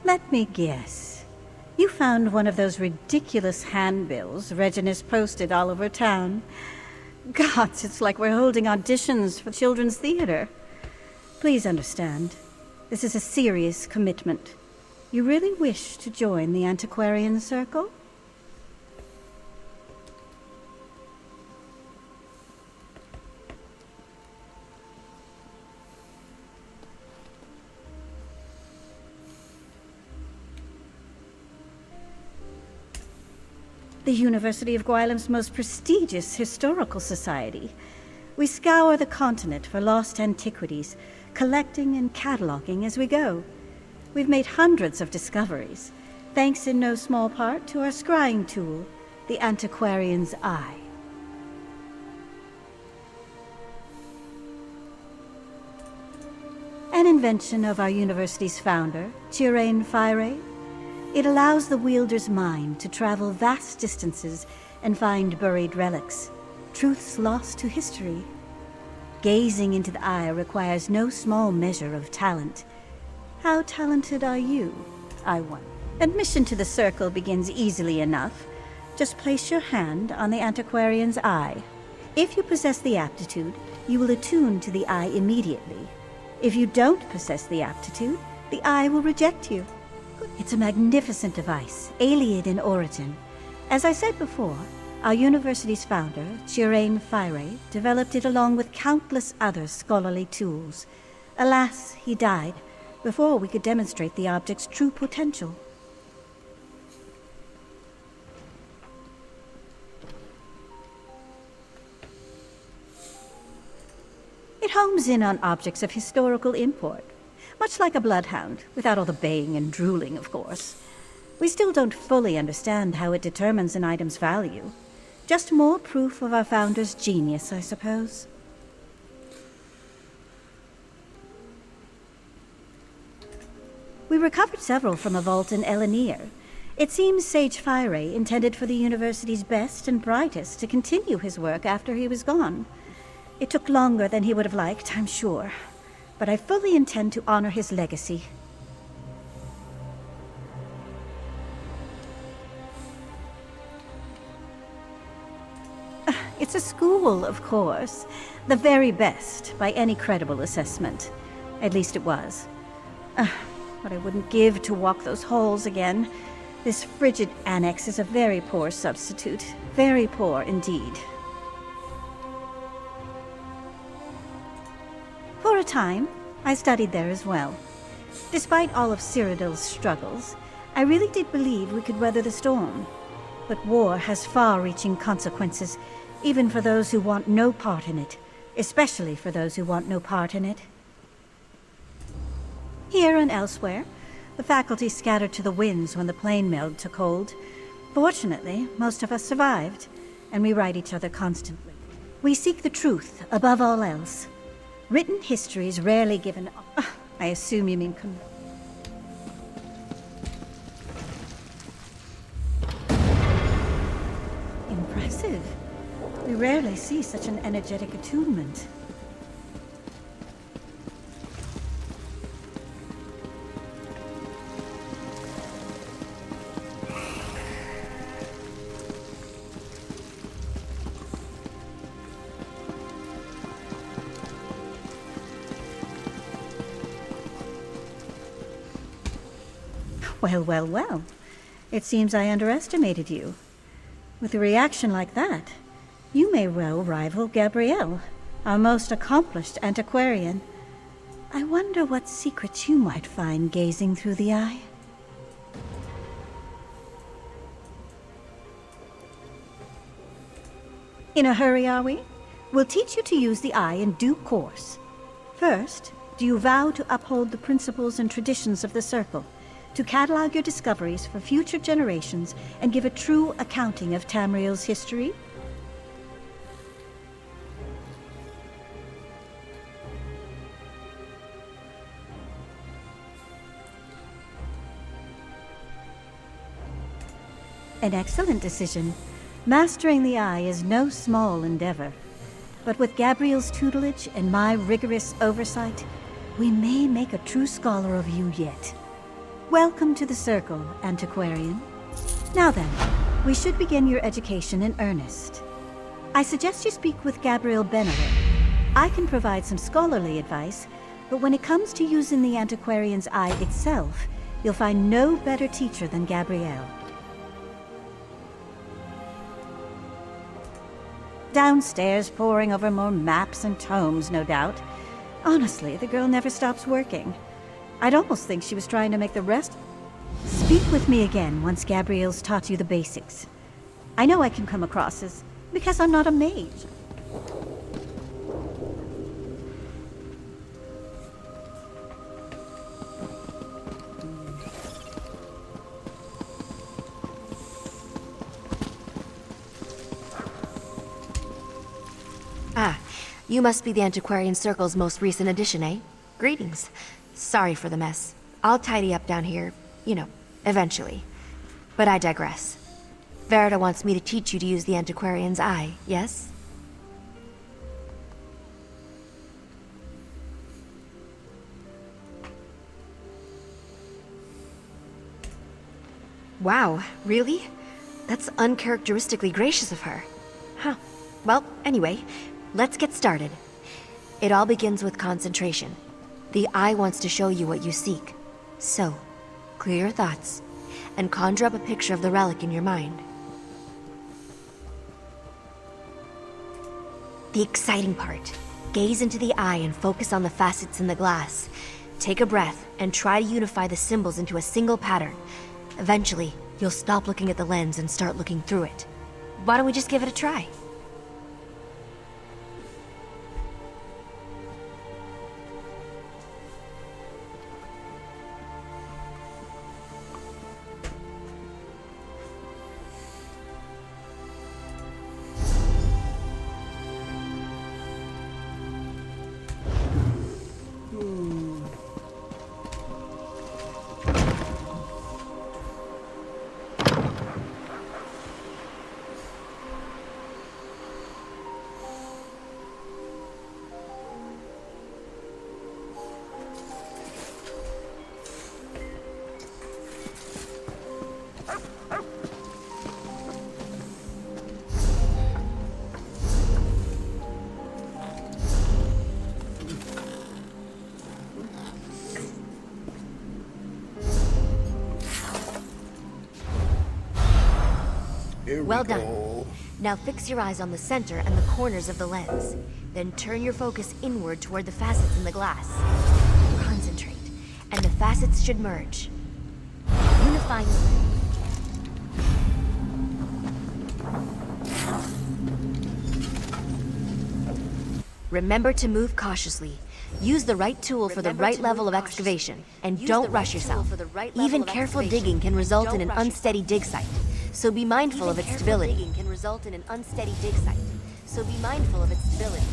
[SPEAKER 10] Let me guess. You found one of those ridiculous handbills Reginus posted all over town. Gods, it's like we're holding auditions for children's theater. Please understand, this is a serious commitment. You really wish to join the Antiquarian Circle? The University of Gwylem's most prestigious historical society. We scour the continent for lost antiquities, collecting and cataloging as we go. We've made hundreds of discoveries, thanks in no small part to our scrying tool, the Antiquarian's Eye. An invention of our university's founder, Chirain Fyre. It allows the wielder's mind to travel vast distances and find buried relics, truths lost to history. Gazing into the eye requires no small measure of talent. How talented are you, I wonder? Admission to the circle begins easily enough. Just place your hand on the Antiquarian's Eye. If you possess the aptitude, you will attune to the eye immediately. If you don't possess the aptitude, the eye will reject you. It's a magnificent device, alien in origin. As I said before, our university's founder, Chirain Fyre, developed it along with countless other scholarly tools. Alas, he died before we could demonstrate the object's true potential. It homes in on objects of historical import. Much like a bloodhound, without all the baying and drooling, of course. We still don't fully understand how it determines an item's value. Just more proof of our founder's genius, I suppose. We recovered several from a vault in Elenir. It seems Sage Fyre intended for the university's best and brightest to continue his work after he was gone. It took longer than he would have liked, I'm sure. But I fully intend to honor his legacy. It's a school, of course. The very best, by any credible assessment. At least it was. What I wouldn't give to walk those halls again. This frigid annex is a very poor substitute. Very poor indeed. For a time, I studied there as well. Despite all of Cyrodiil's struggles, I really did believe we could weather the storm. But war has far-reaching consequences, even for those who want no part in it. Especially for those who want no part in it. Here and elsewhere, the faculty scattered to the winds when the plane meld took hold. Fortunately, most of us survived, and we write each other constantly. We seek the truth above all else. Written history is rarely given... I assume you mean... Impressive. We rarely see such an energetic attunement. Well, well, well. It seems I underestimated you. With a reaction like that, you may well rival Gabrielle, our most accomplished antiquarian. I wonder what secrets you might find gazing through the eye. In a hurry, are we? We'll teach you to use the eye in due course. First, do you vow to uphold the principles and traditions of the Circle, to catalog your discoveries for future generations and give a true accounting of Tamriel's history? An excellent decision. Mastering the eye is no small endeavor. But with Gabriel's tutelage and my rigorous oversight, we may make a true scholar of you yet. Welcome to the Circle, Antiquarian. Now then, we should begin your education in earnest. I suggest you speak with Gabriel Bennerer. I can provide some scholarly advice, but when it comes to using the Antiquarian's eye itself, you'll find no better teacher than Gabrielle. Downstairs, poring over more maps and tomes, no doubt. Honestly, the girl never stops working. I'd almost think she was trying to make the rest... Speak with me again once Gabrielle's taught you the basics. I know I can come across as... because I'm not a mage.
[SPEAKER 11] Ah, you must be the Antiquarian Circle's most recent addition, eh? Greetings. Sorry for the mess. I'll tidy up down here, you know, eventually. But I digress. Verida wants me to teach you to use the Antiquarian's eye, yes? Wow, really? That's uncharacteristically gracious of her. Huh. Well, anyway, let's get started. It all begins with concentration. The eye wants to show you what you seek. So, clear your thoughts, and conjure up a picture of the relic in your mind. The exciting part. Gaze into the eye and focus on the facets in the glass. Take a breath and try to unify the symbols into a single pattern. Eventually, you'll stop looking at the lens and start looking through it. Why don't we just give it a try?
[SPEAKER 1] Here
[SPEAKER 11] Well
[SPEAKER 1] we
[SPEAKER 11] done.
[SPEAKER 1] go.
[SPEAKER 11] Now fix your eyes on the center and the corners of the lens. Then turn your focus inward toward the facets in the glass. Concentrate, and the facets should merge, unifying the lens. Remember to move cautiously. Use the right tool for the right level of excavation, and don't rush yourself. Even careful digging can result in an unsteady dig site, so be mindful of its stability. So be mindful of its stability.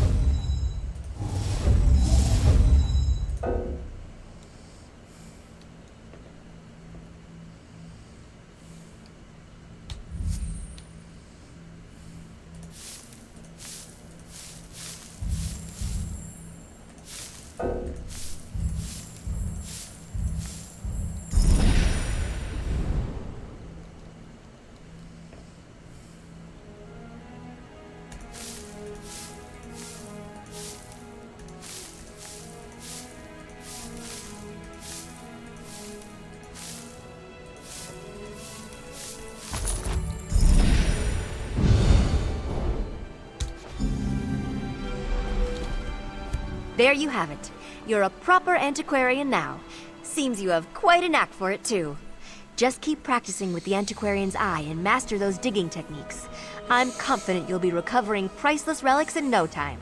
[SPEAKER 11] There you have it. You're a proper antiquarian now. Seems you have quite a knack for it, too. Just keep practicing with the antiquarian's eye and master those digging techniques. I'm confident you'll be recovering priceless relics in no time.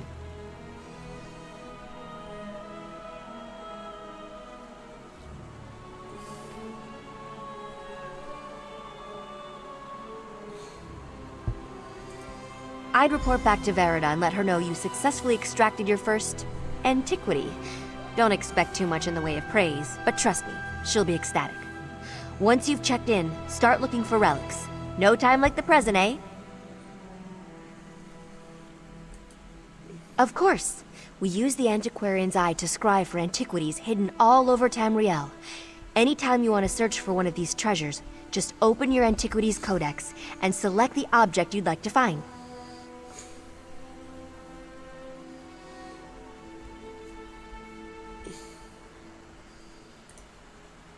[SPEAKER 11] I'd report back to Verida and let her know you successfully extracted your first antiquity. Don't expect too much in the way of praise, but trust me, she'll be ecstatic. Once you've checked in, start looking for relics. No time like the present, eh? Of course. We use the antiquarian's eye to scry for antiquities hidden all over Tamriel. Anytime you want to search for one of these treasures, just open your Antiquities Codex and select the object you'd like to find.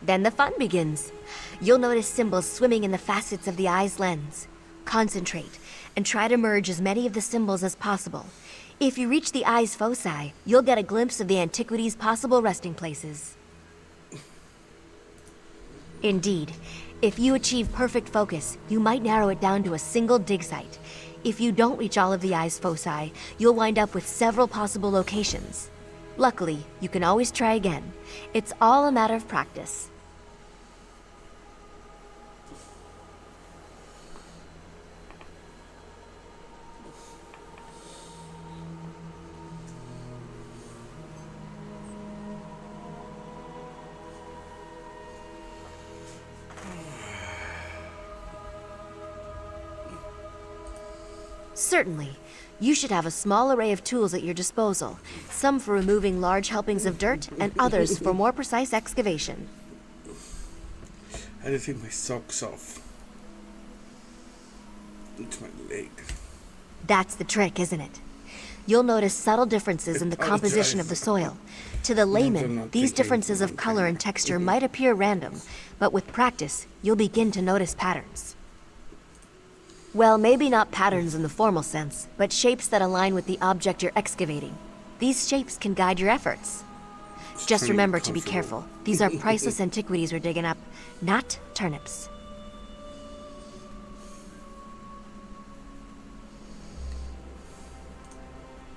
[SPEAKER 11] Then the fun begins. You'll notice symbols swimming in the facets of the eye's lens. Concentrate, and try to merge as many of the symbols as possible. If you reach the eye's foci, you'll get a glimpse of the antiquity's possible resting places. Indeed, if you achieve perfect focus, you might narrow it down to a single dig site. If you don't reach all of the eye's foci, you'll wind up with several possible locations. Luckily, you can always try again. It's all a matter of practice. Certainly. You should have a small array of tools at your disposal, some for removing large helpings of dirt, and others for more precise excavation.
[SPEAKER 1] I had to take my socks off. It's my leg.
[SPEAKER 11] That's the trick, isn't it? You'll notice subtle differences in the composition of the soil. To the layman, these differences of color and texture might appear random, but with practice, you'll begin to notice patterns. Well, maybe not patterns in the formal sense, but shapes that align with the object you're excavating. These shapes can guide your efforts. Just remember to be careful. These are priceless antiquities we're digging up, not turnips.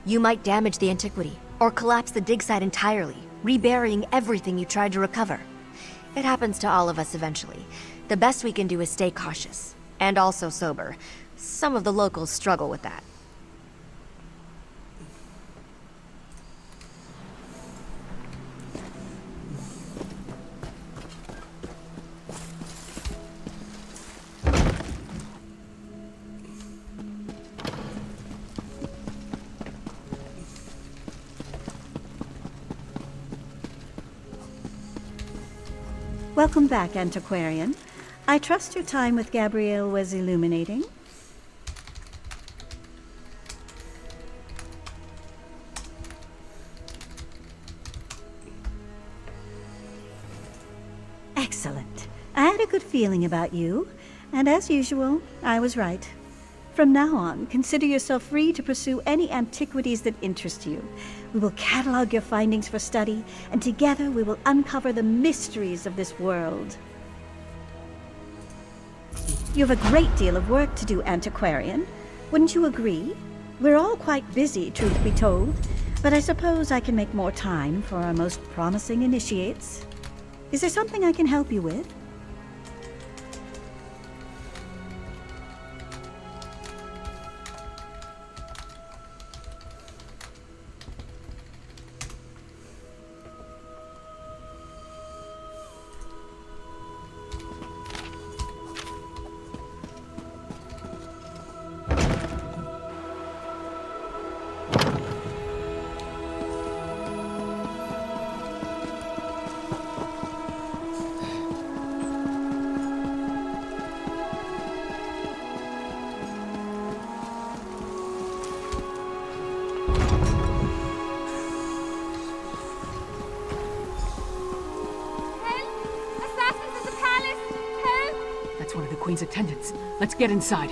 [SPEAKER 11] You might damage the antiquity, or collapse the dig site entirely, reburying everything you tried to recover. It happens to all of us eventually. The best we can do is stay cautious. And also sober. Some of the locals struggle with that.
[SPEAKER 10] Welcome back, Antiquarian. I trust your time with Gabrielle was illuminating. Excellent. I had a good feeling about you. And as usual, I was right. From now on, consider yourself free to pursue any antiquities that interest you. We will catalog your findings for study, and together we will uncover the mysteries of this world. You have a great deal of work to do, antiquarian. Wouldn't you agree? We're all quite busy, truth be told, but I suppose I can make more time for our most promising initiates. Is there something I can help you with?
[SPEAKER 9] Queen's attendants. Let's get inside.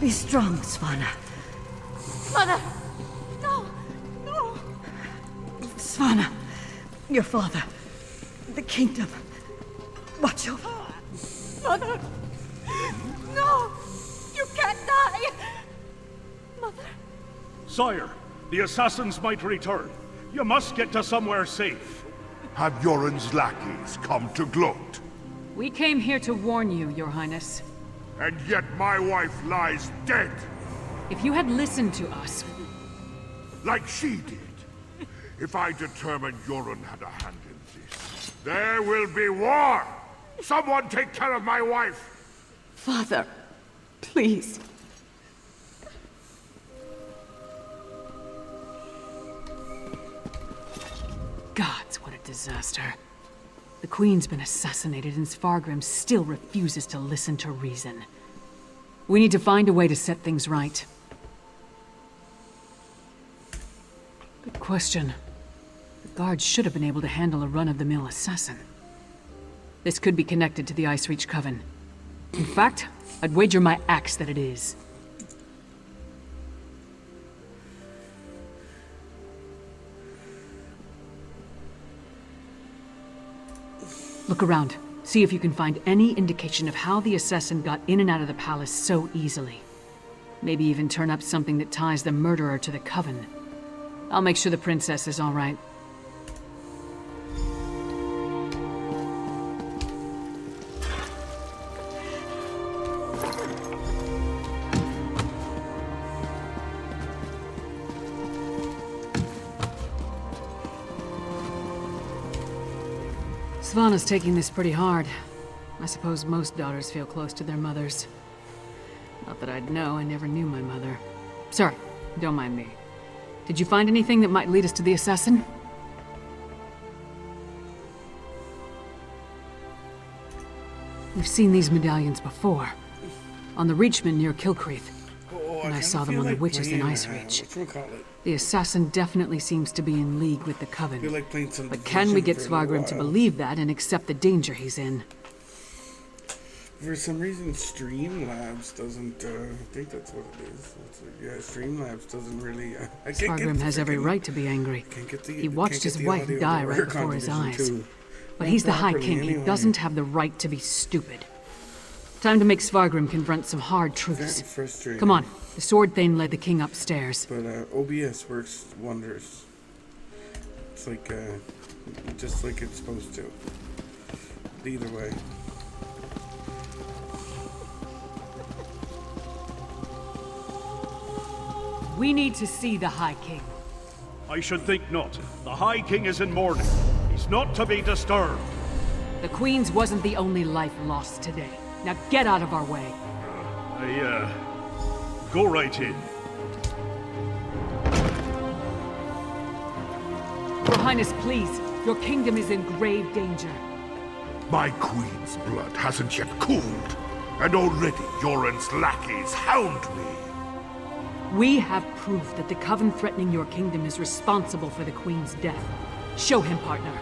[SPEAKER 10] Be strong, Svanna.
[SPEAKER 8] Mother! No! No!
[SPEAKER 10] Svanna, your father, the kingdom. Watch over.
[SPEAKER 8] Mother! No! You can't die! Mother!
[SPEAKER 12] Sire, the assassins might return. You must get to somewhere safe.
[SPEAKER 13] Have Yoren's lackeys come to gloat?
[SPEAKER 9] We came here to warn you, Your Highness.
[SPEAKER 13] And yet my wife lies dead!
[SPEAKER 9] If you had listened to us...
[SPEAKER 13] Like she did. If I determine Yoren had a hand in this, there will be war! Someone take care of my wife!
[SPEAKER 8] Father, please.
[SPEAKER 9] Gods, what a disaster. The Queen's been assassinated and Svargrim still refuses to listen to reason. We need to find a way to set things right. Good question. The guards should have been able to handle a run-of-the-mill assassin. This could be connected to the Icereach Coven. In fact, I'd wager my axe that it is. Look around. See if you can find any indication of how the assassin got in and out of the palace so easily. Maybe even turn up something that ties the murderer to the Coven. I'll make sure the princess is all right. Svanna's taking this pretty hard. I suppose most daughters feel close to their mothers. Not that I'd know, I never knew my mother. Sorry, don't mind me. Did you find anything that might lead us to the assassin? We've seen these medallions before. On the Reachman near Kilcreath. And I saw them on the witches in Icereach. The assassin definitely seems to be in league with the Coven. But can we get Svargrim to believe that and accept the danger he's in?
[SPEAKER 1] For some reason, Streamlabs doesn't, I think that's what it is. Yeah, Streamlabs doesn't really...
[SPEAKER 9] Svargrim has every right to be angry. He watched his wife die right before his eyes. But he's the High King. He doesn't have the right to be stupid. Time to make Svargrim confront some hard truths. Come on. The Sword Thane led the king upstairs.
[SPEAKER 1] But OBS works wonders. It's like, just like it's supposed to. Either way.
[SPEAKER 9] We need to see the High King.
[SPEAKER 12] I should think not. The High King is in mourning. He's not to be disturbed.
[SPEAKER 9] The Queen's wasn't the only life lost today. Now get out of our way.
[SPEAKER 12] Go right in.
[SPEAKER 9] Your Highness, please. Your kingdom is in grave danger.
[SPEAKER 13] My queen's blood hasn't yet cooled, and already Yoren's lackeys hound me.
[SPEAKER 9] We have proof that the Coven threatening your kingdom is responsible for the Queen's death. Show him, partner.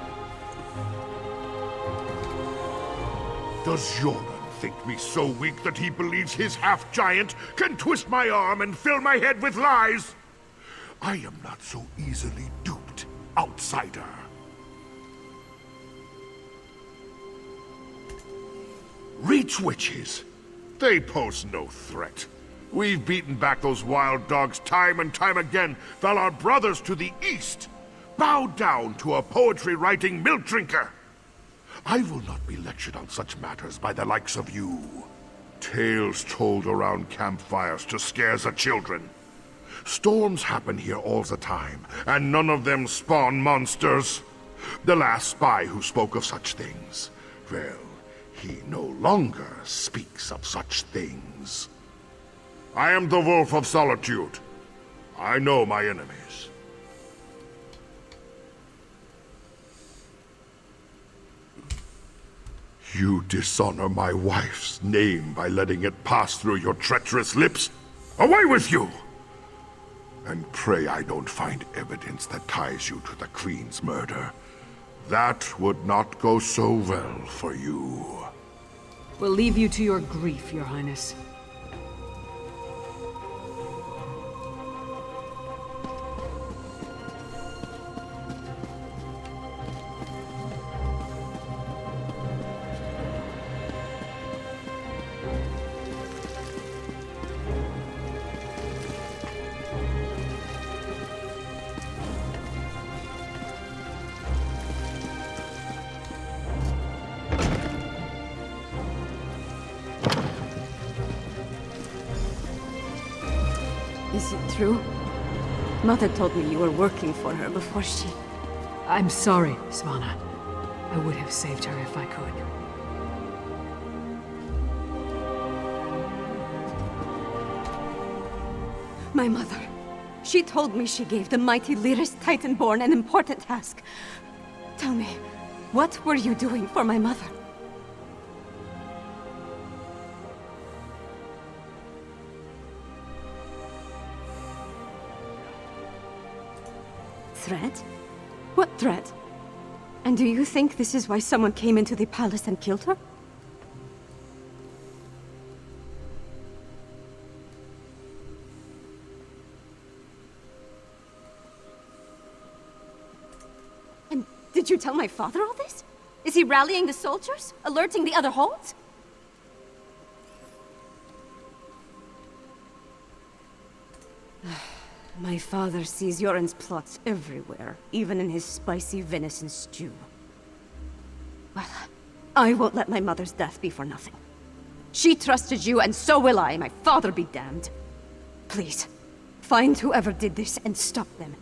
[SPEAKER 13] Does Yoren think me so weak that he believes his half-giant can twist my arm and fill my head with lies? I am not so easily duped, outsider. Reach witches. They pose no threat. We've beaten back those wild dogs time and time again, while our brothers to the east bow down to a poetry-writing milk drinker. I will not be lectured on such matters by the likes of you. Tales told around campfires to scare the children. Storms happen here all the time, and none of them spawn monsters. The last spy who spoke of such things, well, he no longer speaks of such things. I am the Wolf of Solitude. I know my enemies. You dishonor my wife's name by letting it pass through your treacherous lips. Away with you! And pray I don't find evidence that ties you to the Queen's murder. That would not go so well for you.
[SPEAKER 9] We'll leave you to your grief, Your Highness.
[SPEAKER 8] Is it true? Mother told me you were working for her before she...
[SPEAKER 9] I'm sorry, Svanna. I would have saved her if I could.
[SPEAKER 8] My mother. She told me she gave the mighty Lyris Titanborn an important task. Tell me, what were you doing for my mother? Threat? What threat? And do you think this is why someone came into the palace and killed her? And did you tell my father all this? Is he rallying the soldiers? Alerting the other holds? My father sees Yoren's plots everywhere, even in his spicy venison stew. Well, I won't let my mother's death be for nothing. She trusted you, and so will I. My father be damned. Please, find whoever did this and stop them.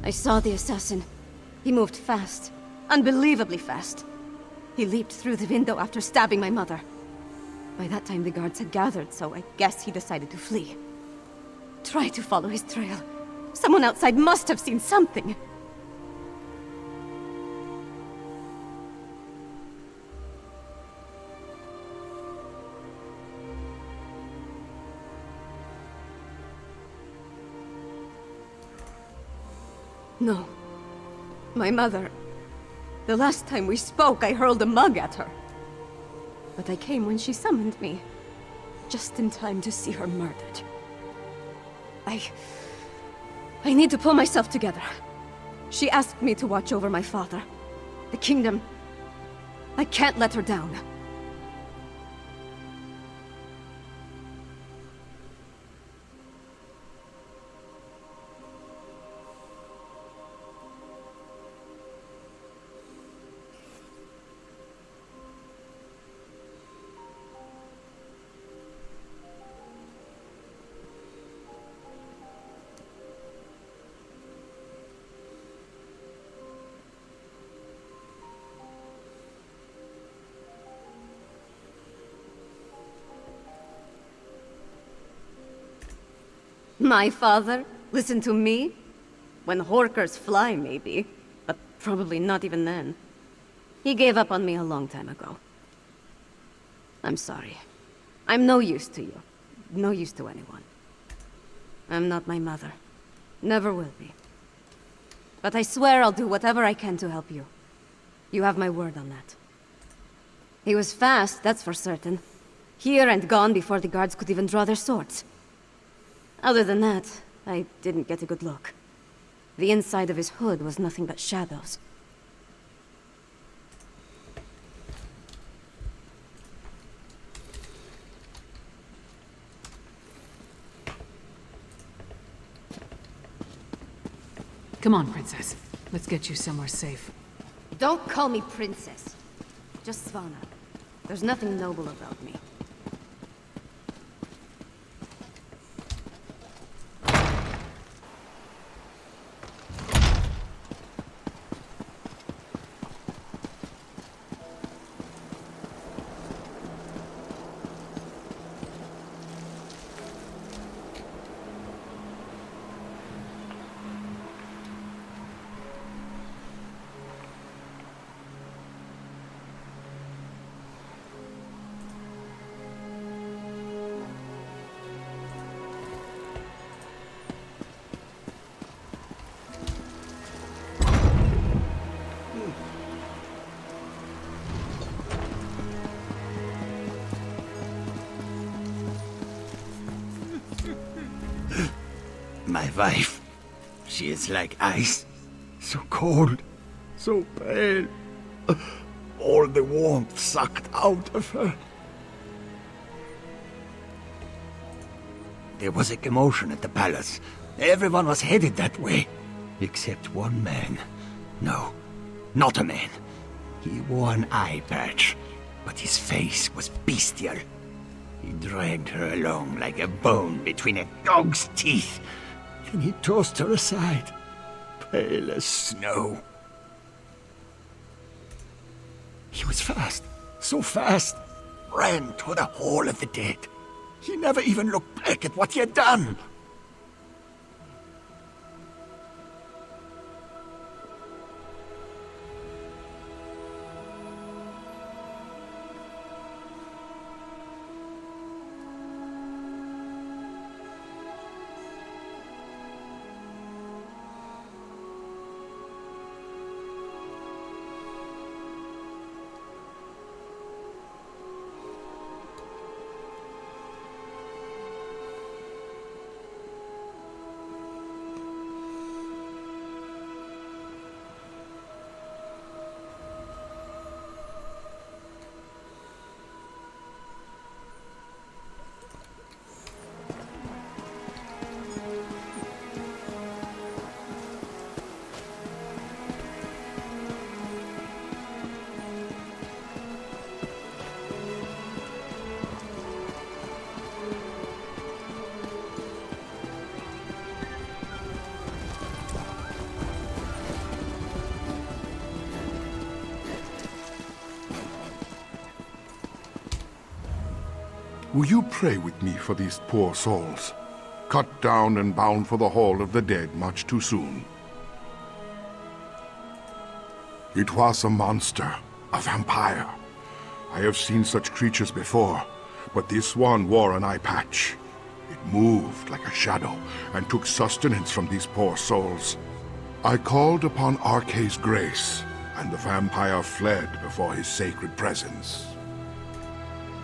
[SPEAKER 8] I saw the assassin. He moved fast. Unbelievably fast. He leaped through the window after stabbing my mother. By that time, the guards had gathered, so I guess he decided to flee. Try to follow his trail. Someone outside must have seen something. No. My mother. The last time we spoke, I hurled a mug at her. But I came when she summoned me. Just in time to see her murdered. I need to pull myself together. She asked me to watch over my father. The kingdom. I can't let her down. My father? Listen to me? When horkers fly, maybe. But
[SPEAKER 14] Probably not even then. He gave up on me a long time ago. I'm sorry. I'm no use to you. No use to anyone. I'm not my mother. Never will be. But I swear I'll do whatever I can to help you. You have my word on that. He was fast, that's for certain. Here and gone before the guards could even draw their swords. Other than that, I didn't get a good look. The inside of his hood was nothing but shadows.
[SPEAKER 9] Come on, Princess. Let's get you somewhere safe.
[SPEAKER 14] Don't call me princess. Just Svanna. There's nothing noble about me.
[SPEAKER 15] My wife, she is like ice, so cold, so pale. All the warmth sucked out of her. There was a commotion at the palace. Everyone was headed that way, except one man. No, not a man. He wore an eye patch, but his face was bestial. He dragged her along like a bone between a dog's teeth. Then he tossed her aside, pale as snow. He was fast, so fast, ran to the Hall of the Dead. He never even looked back at what he had done.
[SPEAKER 13] Will you pray with me for these poor souls? Cut down and bound for the Hall of the Dead much too soon. It was a monster, a vampire. I have seen such creatures before, but this one wore an eye patch. It moved like a shadow and took sustenance from these poor souls. I called upon Arkay's grace, and the vampire fled before his sacred presence.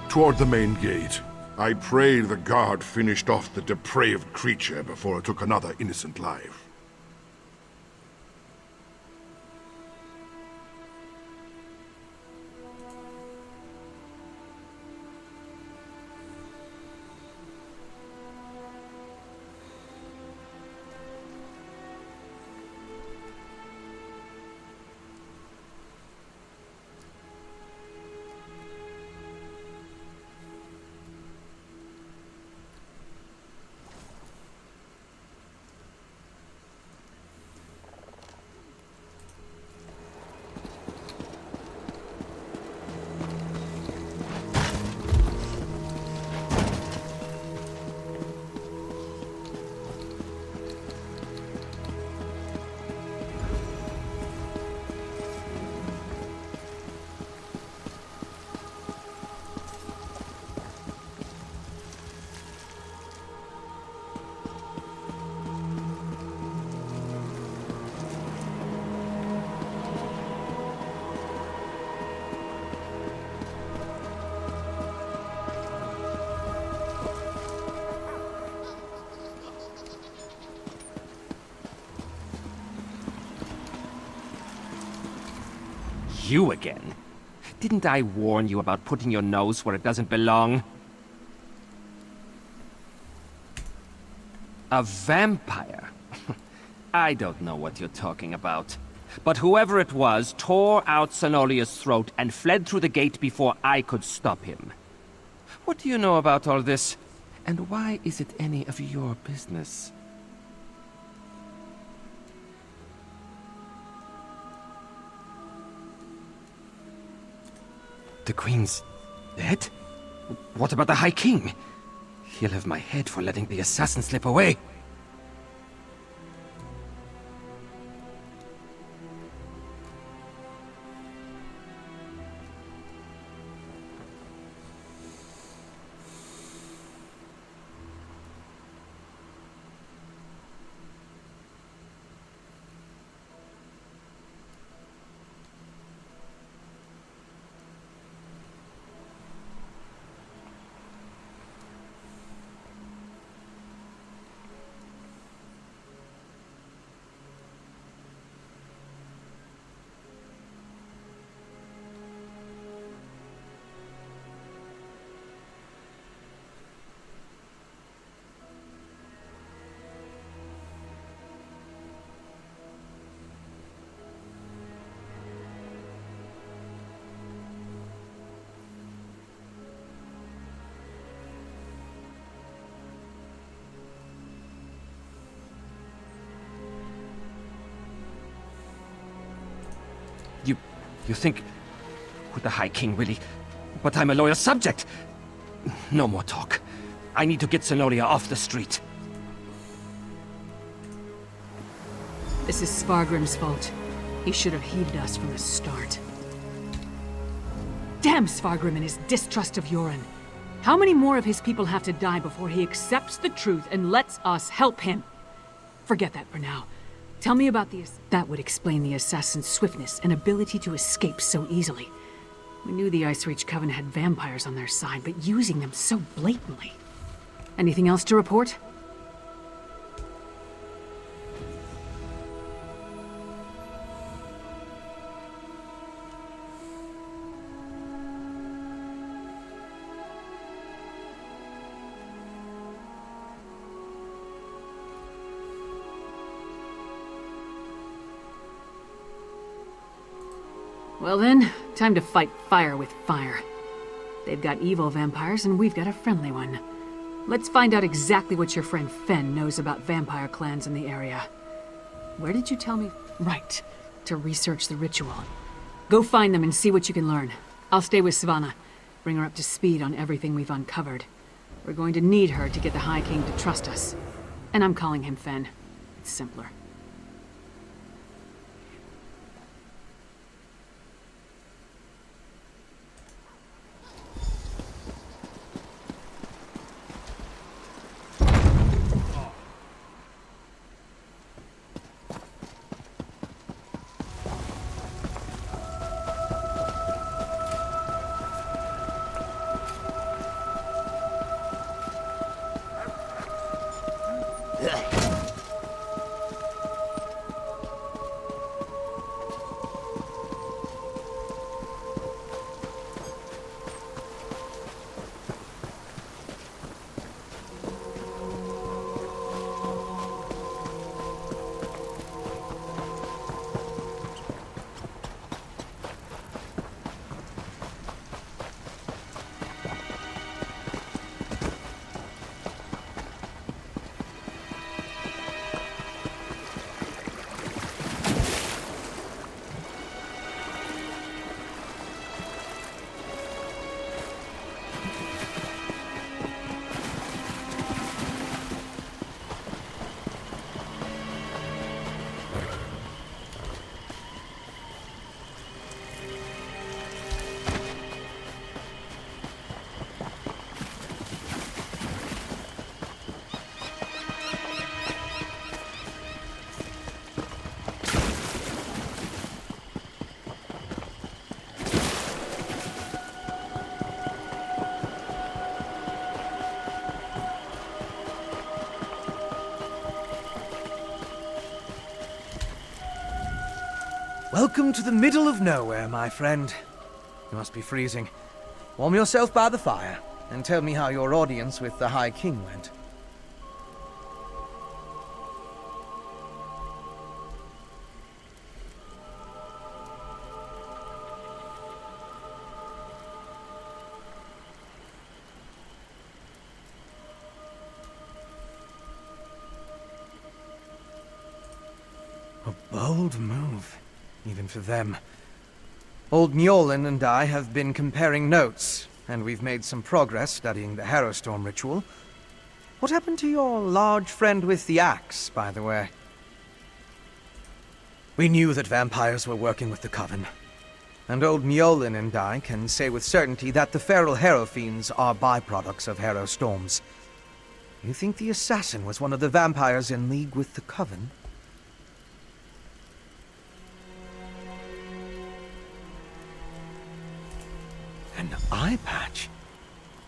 [SPEAKER 13] Toward the main gate, I prayed the guard finished off the depraved creature before it took another innocent life.
[SPEAKER 16] You again? Didn't I warn you about putting your nose where it doesn't belong? A vampire? I don't know what you're talking about. But whoever it was tore out Zenolia's throat and fled through the gate before I could stop him. What do you know about all this? And why is it any of your business? The Queen's dead? What about the High King? He'll have my head for letting the assassin slip away. You think... Would the High King really... But I'm a loyal subject! No more talk. I need to get Zenolia off the street.
[SPEAKER 9] This is Svargrim's fault. He should have heeded us from the start. Damn Svargrim and his distrust of Yoren. How many more of his people have to die before he accepts the truth and lets us help him? Forget that for now. Tell me about that would explain the assassin's swiftness and ability to escape so easily. We knew the Ice Reach Coven had vampires on their side, but using them so blatantly. Anything else to report? Well then, time to fight fire with fire. They've got evil vampires and we've got a friendly one. Let's find out exactly what your friend Fen knows about vampire clans in the area. Where did you tell me? Right, to research the ritual. Go find them and see what you can learn. I'll stay with Svanna. Bring her up to speed on everything we've uncovered. We're going to need her to get the High King to trust us. And I'm calling him Fen. It's simpler.
[SPEAKER 2] Welcome to the middle of nowhere, my friend. You must be freezing. Warm yourself by the fire, and tell me how your audience with the High King went. A bold move, even for them. Old Mjolnir and I have been comparing notes, and we've made some progress studying the Harrowstorm ritual. What happened to your large friend with the axe, by the way? We knew that vampires were working with the Coven, and old Mjolnir and I can say with certainty that the feral Harrowfiends are byproducts of Harrowstorms. You think the assassin was one of the vampires in league with the Coven? An eye patch?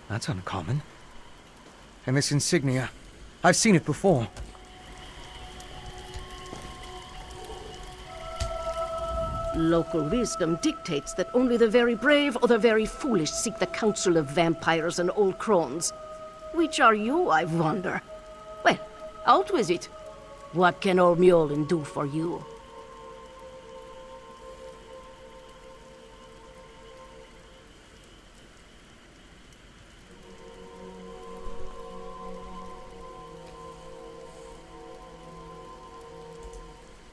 [SPEAKER 2] That's uncommon. And this insignia, I've seen it before.
[SPEAKER 14] Local wisdom dictates that only the very brave or the very foolish seek the counsel of vampires and old crones. Which are you, I wonder? Well, out with it. What can old Mjolnir do for you?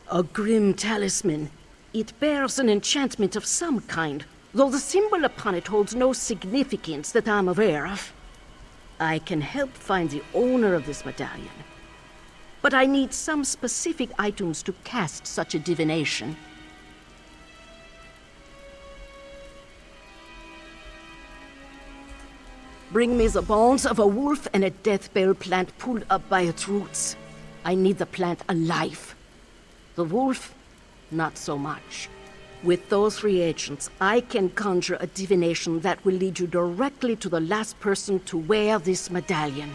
[SPEAKER 14] A grim talisman. It bears an enchantment of some kind, though the symbol upon it holds no significance that I'm aware of. I can help find the owner of this medallion, but I need some specific items to cast such a divination. Bring me the bones of a wolf and a deathbell plant pulled up by its roots. I need the plant alive. The wolf, not so much. With those reagents, I can conjure a divination that will lead you directly to the last person to wear this medallion.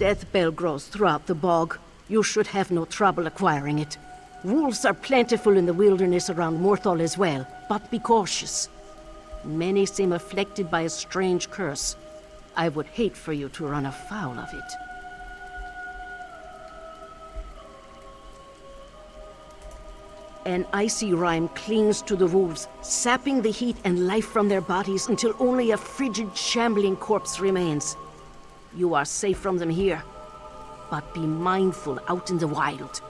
[SPEAKER 14] Deathbell grows throughout the bog. You should have no trouble acquiring it. Wolves are plentiful in the wilderness around Morthal as well, but be cautious. Many seem afflicted by a strange curse. I would hate for you to run afoul of it. An icy rime clings to the wolves, sapping the heat and life from their bodies until only a frigid, shambling corpse remains. You are safe from them here, but be mindful out in the wild.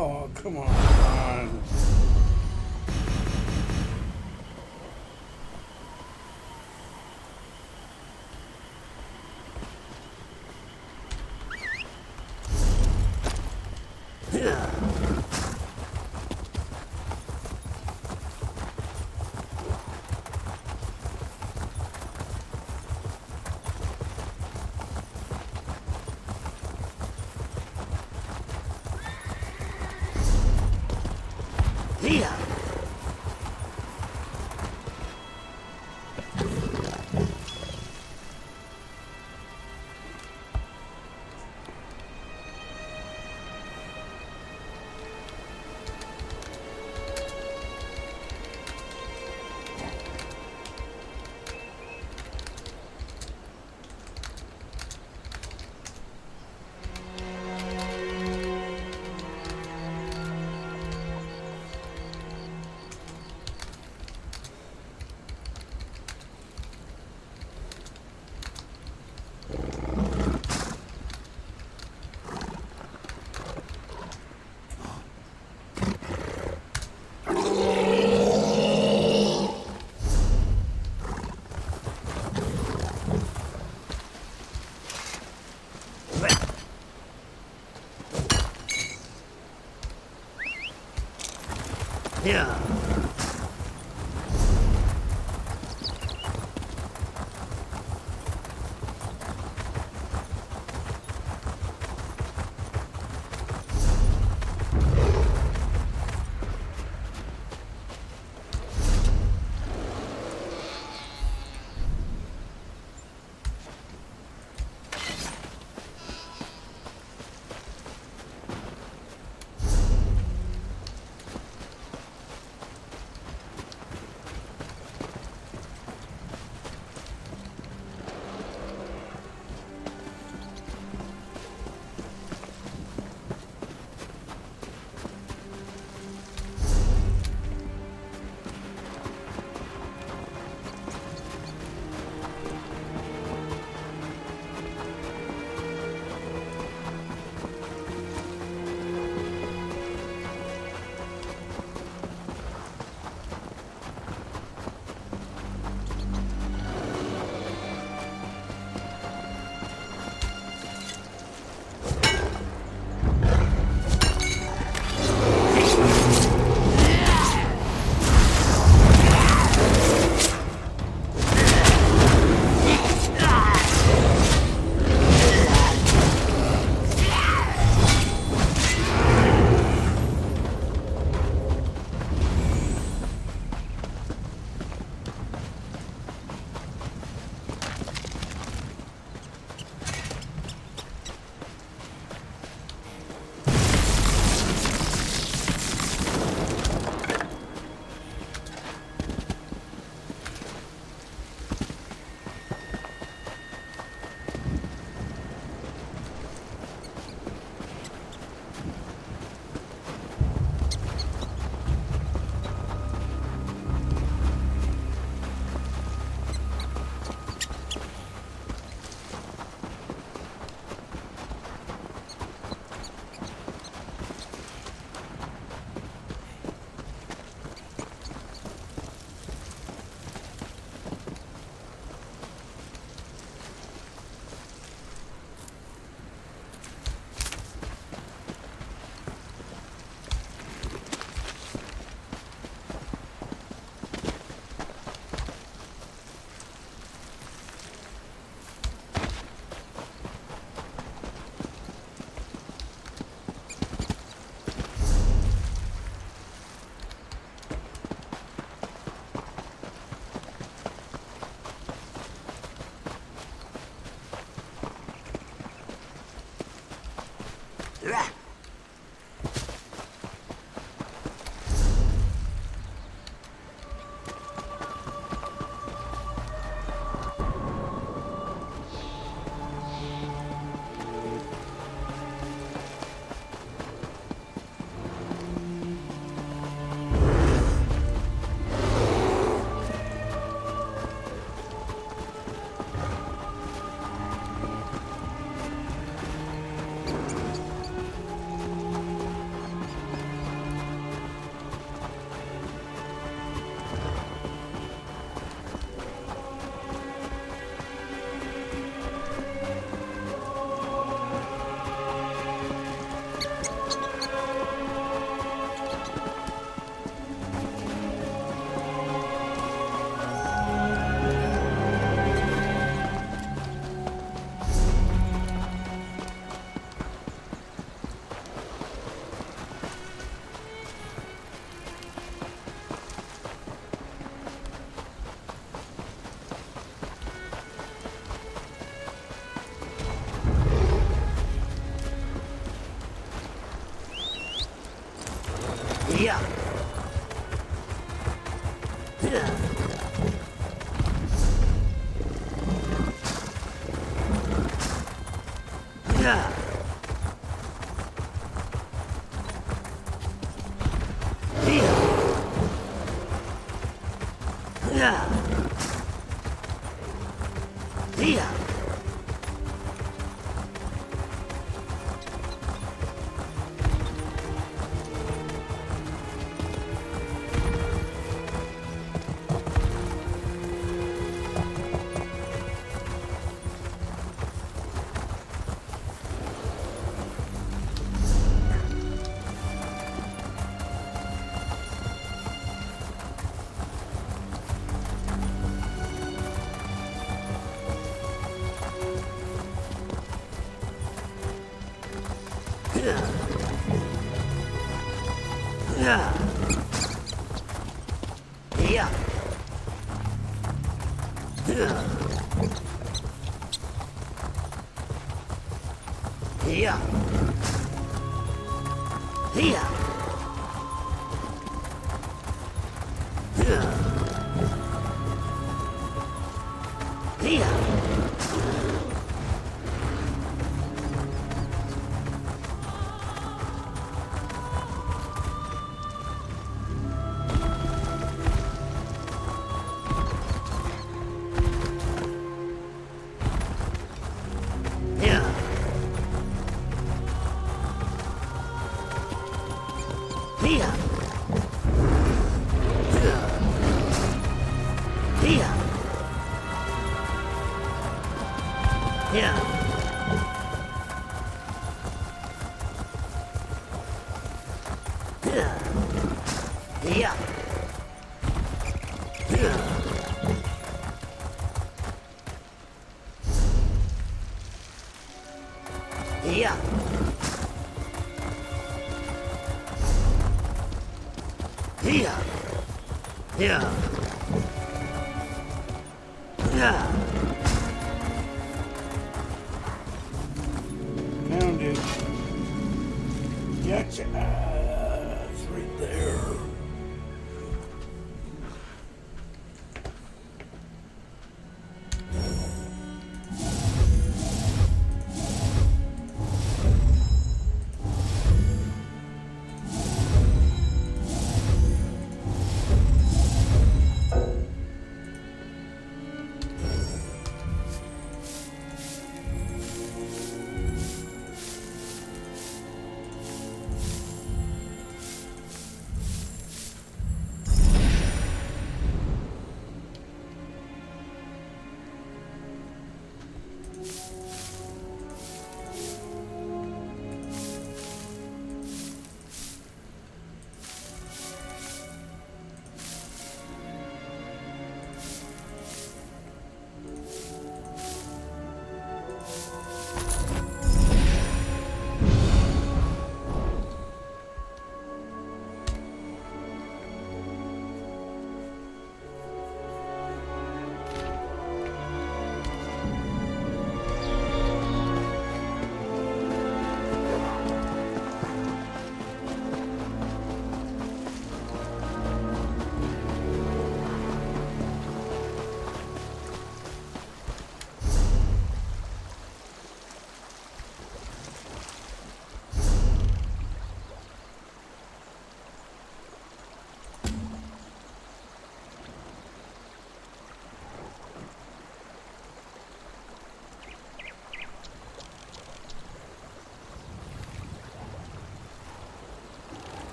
[SPEAKER 1] Oh, come on.
[SPEAKER 15] Yeah. Yeah. Yeah. Yeah. Yeah. Yeah.
[SPEAKER 1] Found it. Gotcha. It's right there.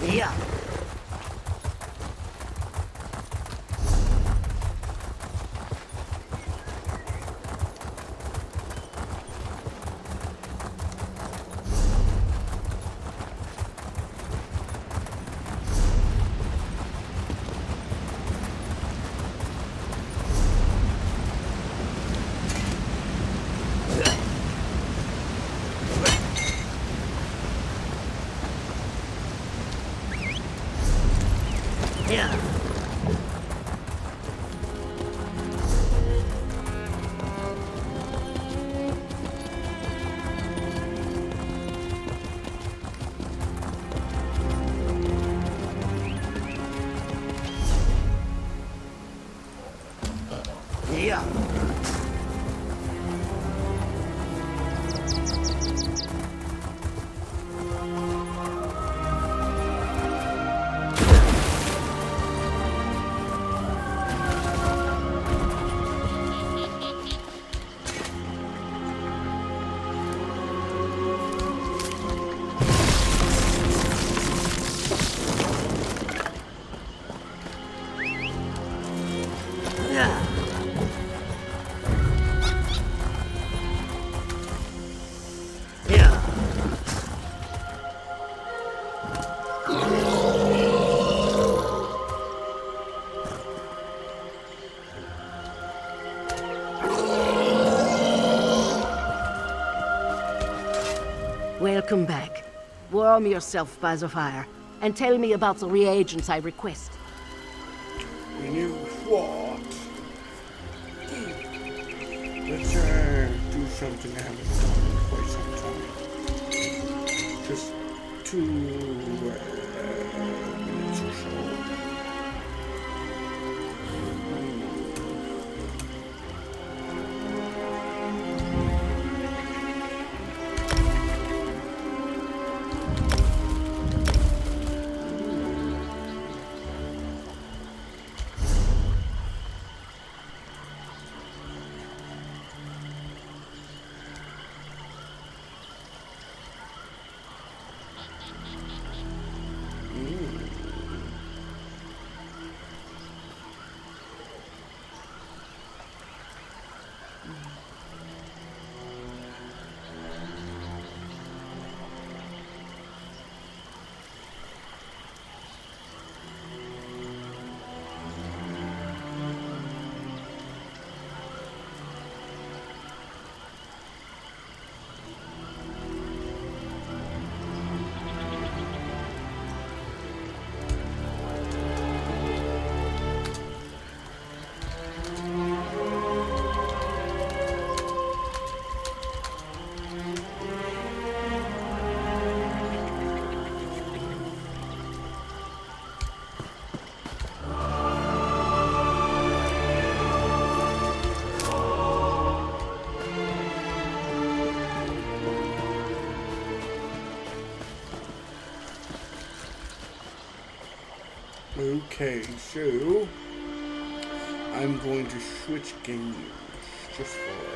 [SPEAKER 15] Yeah.
[SPEAKER 17] Welcome back. Warm yourself by the fire, and tell me about the reagents I request.
[SPEAKER 1] We knew what? Let's do something I haven't done in quite some time. Just 2 minutes or so. Okay, so I'm going to switch games just for